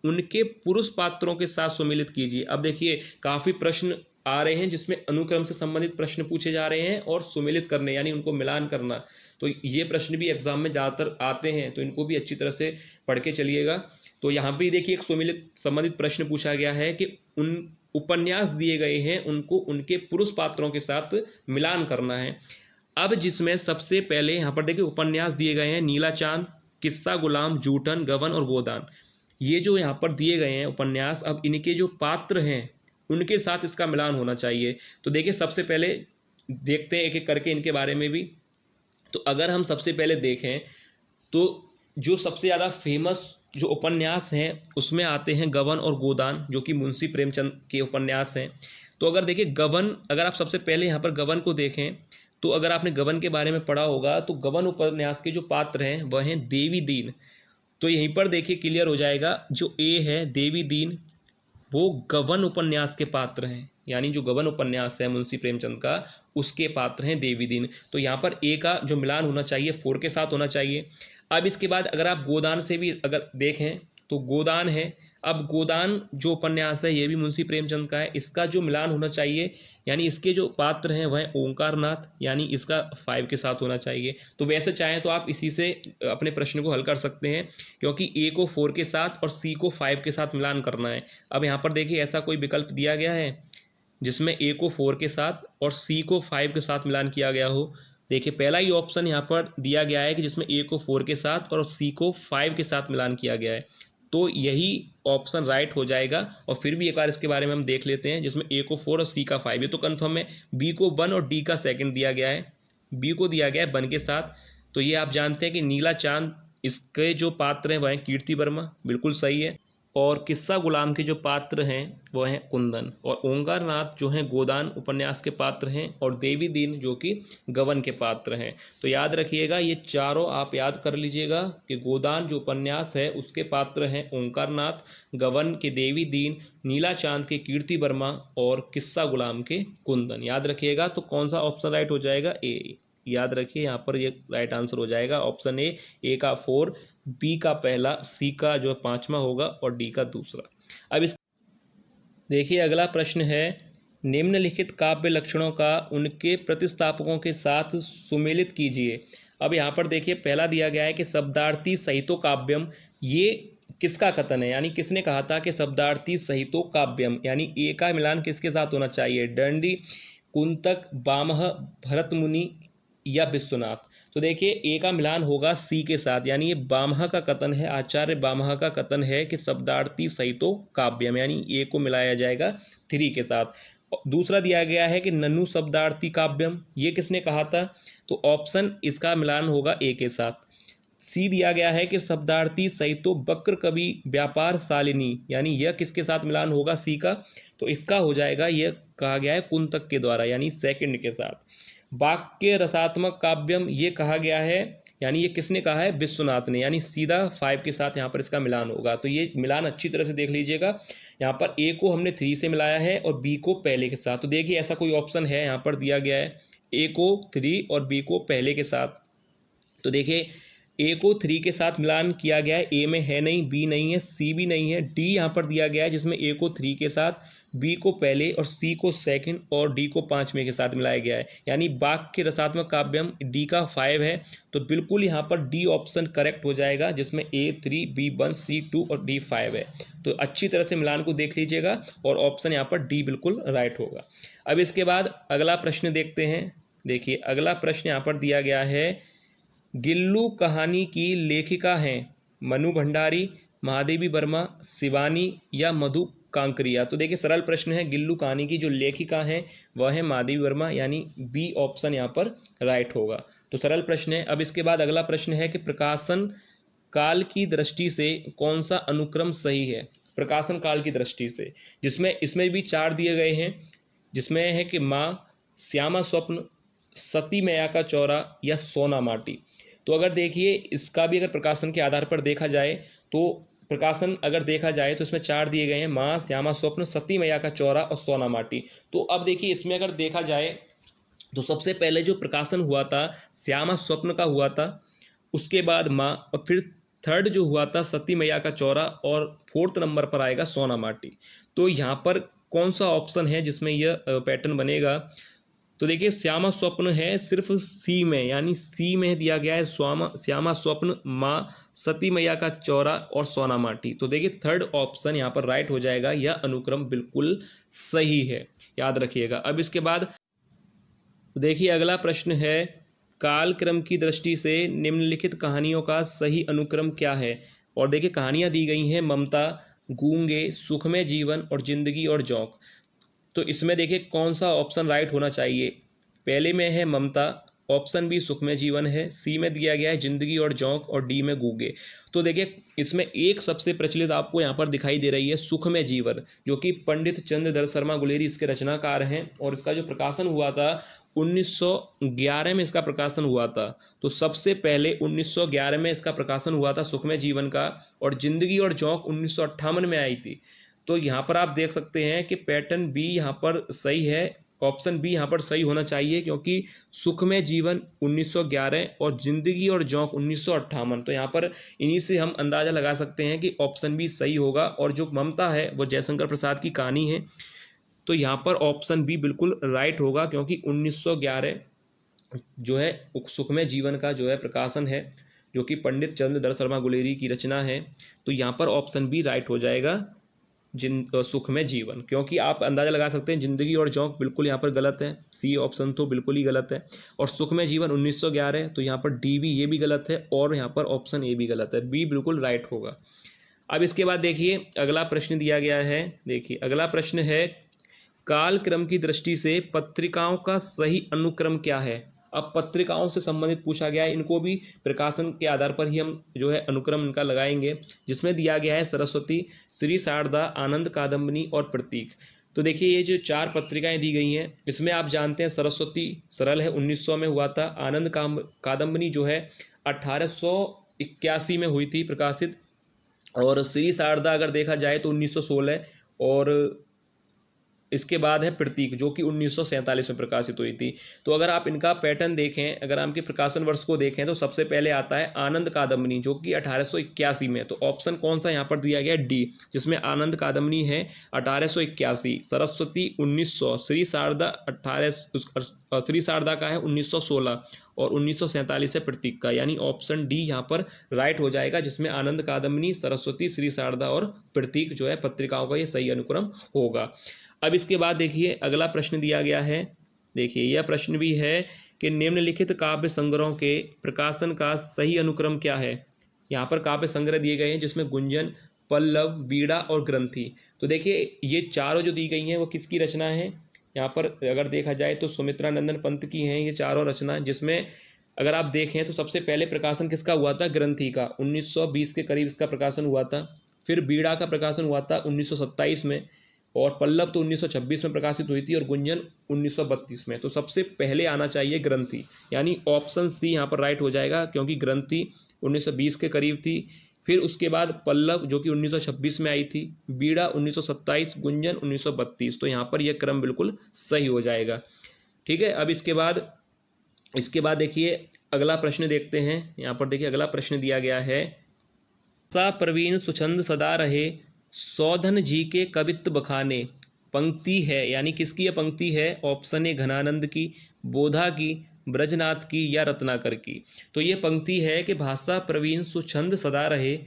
उनके पुरुष पात्रों के साथ सुमेलित कीजिए। अब देखिए काफी प्रश्न आ रहे हैं जिसमें अनुक्रम से संबंधित प्रश्न पूछे जा रहे हैं और सुमेलित करने यानी उनको मिलान करना। तो ये प्रश्न भी एग्जाम में ज्यादातर आते हैं, तो इनको भी अच्छी तरह से पढ़ के चलिएगा। तो यहाँ पे देखिए एक सुमेलित संबंधित प्रश्न पूछा गया है कि उन उपन्यास दिए गए हैं उनको उनके पुरुष पात्रों के साथ मिलान करना है। अब जिसमें सबसे पहले यहाँ पर देखिए उपन्यास दिए गए हैं नीला चांद, किस्सा गुलाम, जूठन, गबन और गोदान। ये जो यहाँ पर दिए गए हैं उपन्यास, अब इनके जो पात्र हैं उनके साथ इसका मिलान होना चाहिए। तो देखिए सबसे पहले देखते हैं एक एक करके इनके बारे में भी। तो अगर हम सबसे पहले देखें तो जो सबसे ज़्यादा फेमस जो उपन्यास हैं उसमें आते हैं गबन और गोदान, जो कि मुंशी प्रेमचंद के उपन्यास हैं। तो अगर देखिए गबन, अगर आप सबसे पहले यहाँ पर गबन को देखें तो अगर आपने गबन के बारे में पढ़ा होगा तो गबन उपन्यास के जो पात्र हैं वह हैं देवी दीन। तो यहीं पर देखिए क्लियर हो जाएगा, जो ए है देवी दीन वो गबन उपन्यास के पात्र हैं, यानी जो गबन उपन्यास है मुंशी प्रेमचंद का उसके पात्र हैं देवी दीन। तो यहाँ पर ए का जो मिलान होना चाहिए 4 के साथ होना चाहिए। अब इसके बाद अगर आप गोदान से भी अगर देखें तो गोदान है, अब गोदान जो उपन्यास है ये भी मुंशी प्रेमचंद का है, इसका जो मिलान होना चाहिए यानी इसके जो पात्र हैं वह ओंकार नाथ, यानी इसका 5 के साथ होना चाहिए। तो वैसे चाहें तो आप इसी से अपने प्रश्न को हल कर सकते हैं, क्योंकि ए को 4 के साथ और सी को 5 के साथ मिलान करना है। अब यहाँ पर देखिए ऐसा कोई विकल्प दिया गया है जिसमें ए को 4 के साथ और सी को 5 के साथ मिलान किया गया हो। देखिए पहला ही ऑप्शन यहाँ पर दिया गया है कि जिसमें ए को 4 के साथ और सी को 5 के साथ मिलान किया गया है, तो यही ऑप्शन राइट हो जाएगा। और फिर भी एक बार इसके बारे में हम देख लेते हैं, जिसमें ए को 4 और सी का 5, ये तो कंफर्म है। बी को 1 और डी का 2 दिया गया है, बी को दिया गया है 1 के साथ। तो ये आप जानते हैं कि नीला चांद इसके जो पात्र हैं वह हैं कीर्ति वर्मा, बिल्कुल सही है। और किस्सा गुलाम के जो पात्र हैं वो हैं कुंदन, और ओंकार नाथ जो हैं गोदान उपन्यास के पात्र हैं, और देवी दीन जो कि गबन के पात्र हैं। तो याद रखिएगा ये चारों आप याद कर लीजिएगा कि गोदान जो उपन्यास है उसके पात्र हैं ओंकार नाथ, गबन के देवी दीन, नीला चांद के कीर्ति वर्मा और किस्सा गुलाम के कुंदन। याद रखिएगा। तो कौन सा ऑप्शन राइट हो जाएगा, ए। याद रखिए यहाँ पर ये राइट आंसर हो जाएगा ऑप्शन ए का 4, बी का पहला, सी का जो 5वां होगा और डी का दूसरा। अब इस देखिए अगला प्रश्न है, निम्नलिखित काव्य लक्षणों का उनके प्रतिस्थापकों के साथ सुमेलित कीजिए। अब यहाँ पर देखिए पहला दिया गया है कि शब्दार्थी सहितो काव्यम, ये किसका कथन है, यानी किसने कहा था कि शब्दार्थी सहितो काव्यम, यानी ए का मिलान किसके साथ होना चाहिए, दंडी, कुंतक, बामह, भरतमुनि या विश्वनाथ। तो देखिए ए का मिलान होगा सी के साथ, यानी ये बामह का कथन है, आचार्य बामह का कथन है कि शब्दार्थी सहितो काव्यम, यानी ए को मिलाया जाएगा 3 के साथ। दूसरा दिया गया है कि ननु शब्दार्थी काव्यम, ये किसने कहा था, तो ऑप्शन इसका मिलान होगा ए के साथ। सी दिया गया है कि शब्दार्थी सहितो वक्र कवि व्यापार शालिनी, यानी यह किसके साथ मिलान होगा, सी का, तो इसका हो जाएगा, यह कहा गया है कुंतक के द्वारा, यानी सेकंड के साथ। वाक्य रसात्मक काव्यम, ये कहा गया है, यानी ये किसने कहा है, विश्वनाथ ने, यानी सीधा 5 के साथ यहाँ पर इसका मिलान होगा। तो ये मिलान अच्छी तरह से देख लीजिएगा, यहाँ पर ए को हमने 3 से मिलाया है और बी को पहले के साथ। तो देखिए ऐसा कोई ऑप्शन है, यहाँ पर दिया गया है ए को 3 और बी को पहले के साथ। तो देखिए ए को 3 के साथ मिलान किया गया है, ए में है नहीं, बी नहीं है, सी भी नहीं है, डी यहाँ पर दिया गया है जिसमें ए को 3 के साथ, बी को पहले और सी को सेकंड और डी को 5वें के साथ मिलाया गया है, यानी वाक्य रसात्मक काव्यम डी का 5 है। तो बिल्कुल यहाँ पर डी ऑप्शन करेक्ट हो जाएगा, जिसमें ए 3, बी 1, सी 2 और डी 5 है। तो अच्छी तरह से मिलान को देख लीजिएगा और ऑप्शन यहाँ पर डी बिल्कुल राइट होगा। अब इसके बाद अगला प्रश्न देखते हैं। देखिए अगला प्रश्न यहाँ पर दिया गया है, गिल्लू कहानी की लेखिका हैं मनु भंडारी, महादेवी वर्मा, शिवानी या मधु कांकरिया। तो देखिए सरल प्रश्न है, गिल्लू कहानी की जो लेखिका हैं वह है महादेवी वर्मा, यानी बी ऑप्शन यहाँ पर राइट होगा। तो सरल प्रश्न है। अब इसके बाद अगला प्रश्न है कि प्रकाशन काल की दृष्टि से कौन सा अनुक्रम सही है, प्रकाशन काल की दृष्टि से, जिसमें इसमें भी 4 दिए गए हैं, जिसमें है कि माँ, श्यामा स्वप्न, सती मैया का चौरा या सोना माटी। तो अगर देखिए इसका भी अगर प्रकाशन के आधार पर देखा जाए, तो प्रकाशन अगर देखा जाए तो इसमें 4 दिए गए हैं, माँ, श्यामा स्वप्न, सती मैया का चौरा और सोना माटी। तो अब देखिए इसमें अगर देखा जाए तो सबसे पहले जो प्रकाशन हुआ था श्यामा स्वप्न का हुआ था, उसके बाद माँ, और फिर थर्ड जो हुआ था सती मैया का चौरा, और 4th नंबर पर आएगा सोना माटी। तो यहाँ पर कौन सा ऑप्शन है जिसमें यह पैटर्न बनेगा, तो देखिए श्यामा स्वप्न है सिर्फ सी में, यानी सी में दिया गया है श्यामा स्वप्न, माँ, सती मैया का चौरा और सोना माटी। तो देखिए थर्ड ऑप्शन यहाँ पर राइट हो जाएगा, यह अनुक्रम बिल्कुल सही है, याद रखिएगा। अब इसके बाद देखिए अगला प्रश्न है, कालक्रम की दृष्टि से निम्नलिखित कहानियों का सही अनुक्रम क्या है। और देखिए कहानियां दी गई हैं ममता, गूंगे, सुखमय जीवन और जिंदगी और जौक। तो इसमें देखिए कौन सा ऑप्शन राइट होना चाहिए, पहले में है ममता, ऑप्शन बी सुखमय जीवन है, सी में दिया गया है जिंदगी और जौक और डी में गूंगे। तो देखिए इसमें एक सबसे प्रचलित आपको यहाँ पर दिखाई दे रही है सुखमय जीवन, जो कि पंडित चंद्रधर शर्मा गुलेरी इसके रचनाकार हैं, और इसका जो प्रकाशन हुआ था 1911 में इसका प्रकाशन हुआ था। तो सबसे पहले 1911 में इसका प्रकाशन हुआ था सुखमय जीवन का, और जिंदगी और जौक 1958 में आई थी। तो यहाँ पर आप देख सकते हैं कि पैटर्न बी यहाँ पर सही है, ऑप्शन बी यहाँ पर सही होना चाहिए, क्योंकि सुखमय जीवन 1911 और जिंदगी और जौक 1958। तो यहाँ पर इन्हीं से हम अंदाजा लगा सकते हैं कि ऑप्शन बी सही होगा। और जो ममता है वो जयशंकर प्रसाद की कहानी है, तो यहाँ पर ऑप्शन बी बिल्कुल राइट होगा, क्योंकि 1911 जो है सुखमय जीवन का जो है प्रकाशन है, जो कि पंडित चंद्रधर शर्मा गुलेरी की रचना है। तो यहाँ पर ऑप्शन बी राइट हो जाएगा, सुखमय जीवन। क्योंकि आप अंदाजा लगा सकते हैं जिंदगी और जौक बिल्कुल यहाँ पर गलत है, सी ऑप्शन तो बिल्कुल ही गलत है, और सुखमय जीवन 1911, तो यहाँ पर डी भी ये भी गलत है, और यहाँ पर ऑप्शन ए भी गलत है, बी बिल्कुल राइट होगा। अब इसके बाद देखिए अगला प्रश्न दिया गया है। देखिए अगला प्रश्न है, कालक्रम की दृष्टि से पत्रिकाओं का सही अनुक्रम क्या है। अब पत्रिकाओं से संबंधित पूछा गया है, इनको भी प्रकाशन के आधार पर ही हम जो है अनुक्रम इनका लगाएंगे, जिसमें दिया गया है सरस्वती, श्री शारदा, आनंद कादम्बिनी और प्रतीक। तो देखिए ये जो 4 पत्रिकाएं दी गई हैं, इसमें आप जानते हैं सरस्वती सरल है 1900 में हुआ था, आनंद कादम्बिनी जो है 1881 में हुई थी प्रकाशित, और श्री शारदा अगर देखा जाए तो 1916, और इसके बाद है प्रतीक, जो कि 1947 में प्रकाशित हुई थी। तो अगर आप इनका पैटर्न देखें, अगर आपके प्रकाशन वर्ष को देखें, तो सबसे पहले आता है आनंद कादम्बनी, जो कि 1881 में। तो ऑप्शन कौन सा यहाँ पर दिया गया? डी, जिसमें आनंद कादम्बनी है 1881, सरस्वती 1900, श्री शारदा 18, श्री शारदा का है 1916 और 1947 है प्रतीक का, यानी ऑप्शन डी यहाँ पर राइट हो जाएगा, जिसमें आनंद कादम्बनी, सरस्वती, श्री शारदा और प्रतीक जो है पत्रिकाओं का ये सही अनुक्रम होगा। अब इसके बाद देखिए अगला प्रश्न दिया गया है। देखिए यह प्रश्न भी है कि निम्नलिखित काव्य संग्रहों के प्रकाशन का सही अनुक्रम क्या है। यहाँ पर काव्य संग्रह दिए गए हैं जिसमें गुंजन, पल्लव, वीणा और ग्रंथि। तो देखिए ये चारों जो दी गई हैं वो किसकी रचना है? यहाँ पर अगर देखा जाए तो सुमित्रा नंदन पंत की हैं ये चारों रचना, जिसमें अगर आप देखें तो सबसे पहले प्रकाशन किसका हुआ था? ग्रंथि का, 1920 के करीब इसका प्रकाशन हुआ था। फिर वीणा का प्रकाशन हुआ था 1927 में, और पल्लव तो 1926 में प्रकाशित हुई थी, और गुंजन 1932 में। तो सबसे पहले आना चाहिए ग्रंथि, यानी ऑप्शन सी यहाँ पर राइट हो जाएगा, क्योंकि ग्रंथि 1920 के करीब थी। फिर उसके बाद पल्लव जो कि 1926 में आई थी, वीणा 1927, गुंजन 1932। तो यहाँ पर यह क्रम बिल्कुल सही हो जाएगा। ठीक है, अब इसके बाद देखिए अगला प्रश्न देखते हैं। यहाँ पर देखिए अगला प्रश्न दिया गया है, सा प्रवीण सुछंद सदा रहे, सौधन जी के कवित्व बखाने। पंक्ति है, यानी किसकी यह पंक्ति है? ऑप्शन ए घनानंद की, बोधा की, ब्रजनाथ की या रत्नाकर की। तो ये पंक्ति है कि भाषा प्रवीण सुछंद सदा रहे,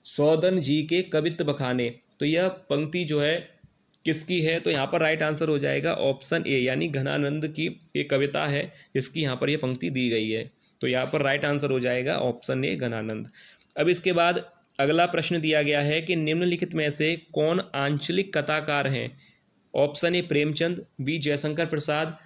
सौधन जी के कवित्व बखाने। तो यह पंक्ति जो है किसकी है? तो यहाँ पर राइट आंसर हो जाएगा ऑप्शन ए, यानी घनानंद की एक कविता है जिसकी यहाँ पर यह पंक्ति दी गई है। तो यहाँ पर राइट आंसर हो जाएगा ऑप्शन ए, घनानंद। अब इसके बाद अगला प्रश्न दिया गया है कि निम्नलिखित में से कौन आंचलिक कथाकार हैं? Option A Premchand, B Jaishankar Prasad,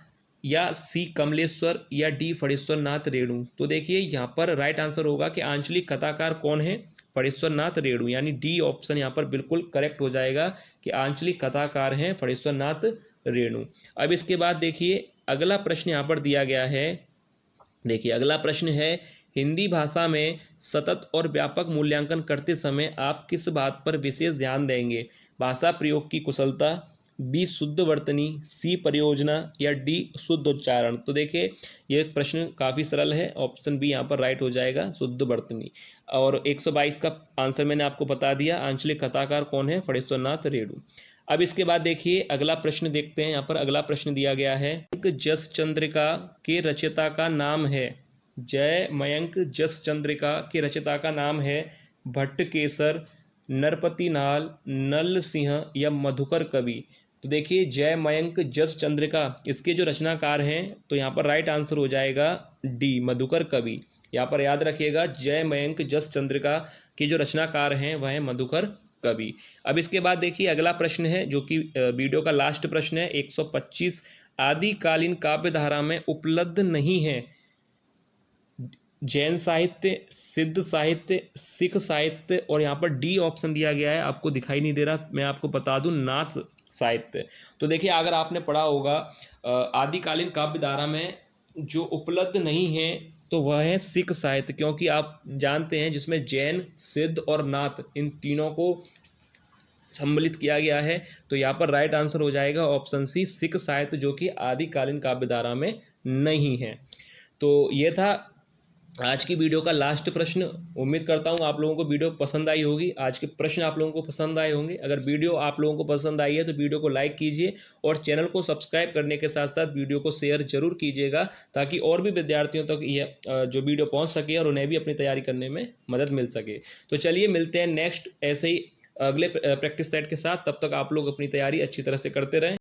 या सी कमलेश्वर, या डी फणीश्वर नाथ रेणु। तो देखिए यहाँ पर राइट आंसर होगा कि आंचलिक कथाकार कौन है? फणीश्वर नाथ रेणु, यानी डी ऑप्शन यहाँ पर बिल्कुल करेक्ट हो जाएगा कि आंचलिक कथाकार हैं फणीश्वर नाथ रेणु। अब इसके बाद देखिए अगला प्रश्न यहाँ पर दिया गया है। देखिए अगला प्रश्न है, हिंदी भाषा में सतत और व्यापक मूल्यांकन करते समय आप किस बात पर विशेष ध्यान देंगे? भाषा प्रयोग की कुशलता, बी शुद्ध वर्तनी, सी परियोजना, या डी शुद्ध उच्चारण। तो देखिए ये प्रश्न काफ़ी सरल है, ऑप्शन बी यहाँ पर राइट हो जाएगा, शुद्ध वर्तनी। और 122 का आंसर मैंने आपको बता दिया। आंचलिक कथाकार कौन है? फणीश्वर नाथ रेणु। अब इसके बाद देखिए अगला प्रश्न देखते हैं। यहाँ पर अगला प्रश्न दिया गया है, जस चंद्रिका के रचयिता का नाम है। जय मयंक जस चंद्रिका के रचयिता का नाम है भट्टकेसर, नरपति नाल, नल सिंह या मधुकर कवि। तो देखिए जय मयंक जस चंद्रिका इसके जो रचनाकार हैं, तो यहाँ पर राइट आंसर हो जाएगा डी, मधुकर कवि। यहाँ पर याद रखिएगा, जय मयंक जस चंद्रिका के जो रचनाकार हैं वह है मधुकर कवि। अब इसके बाद देखिए अगला प्रश्न है जो कि वीडियो का लास्ट प्रश्न है, 125 आदिकालीन काव्य धारा में उपलब्ध नहीं है जैन साहित्य, सिद्ध साहित्य, सिख साहित्य, और यहाँ पर डी ऑप्शन दिया गया है, आपको दिखाई नहीं दे रहा, मैं आपको बता दूं, नाथ साहित्य। तो देखिए अगर आपने पढ़ा होगा आदिकालीन काव्य धारा में जो उपलब्ध नहीं है तो वह है सिख साहित्य, क्योंकि आप जानते हैं जिसमें जैन, सिद्ध और नाथ इन तीनों को सम्मिलित किया गया है। तो यहाँ पर राइट आंसर हो जाएगा ऑप्शन सी, सिख साहित्य, जो कि आदिकालीन काव्य धारा में नहीं है। तो ये था आज की वीडियो का लास्ट प्रश्न। उम्मीद करता हूँ आप लोगों को वीडियो पसंद आई होगी, आज के प्रश्न आप लोगों को पसंद आए होंगे। अगर वीडियो आप लोगों को पसंद आई है तो वीडियो को लाइक कीजिए और चैनल को सब्सक्राइब करने के साथ साथ वीडियो को शेयर जरूर कीजिएगा, ताकि और भी विद्यार्थियों तक यह जो वीडियो पहुँच सके और उन्हें भी अपनी तैयारी करने में मदद मिल सके। तो चलिए मिलते हैं नेक्स्ट ऐसे ही अगले प्रैक्टिस सेट के साथ। तब तक आप लोग अपनी तैयारी अच्छी तरह से करते रहें।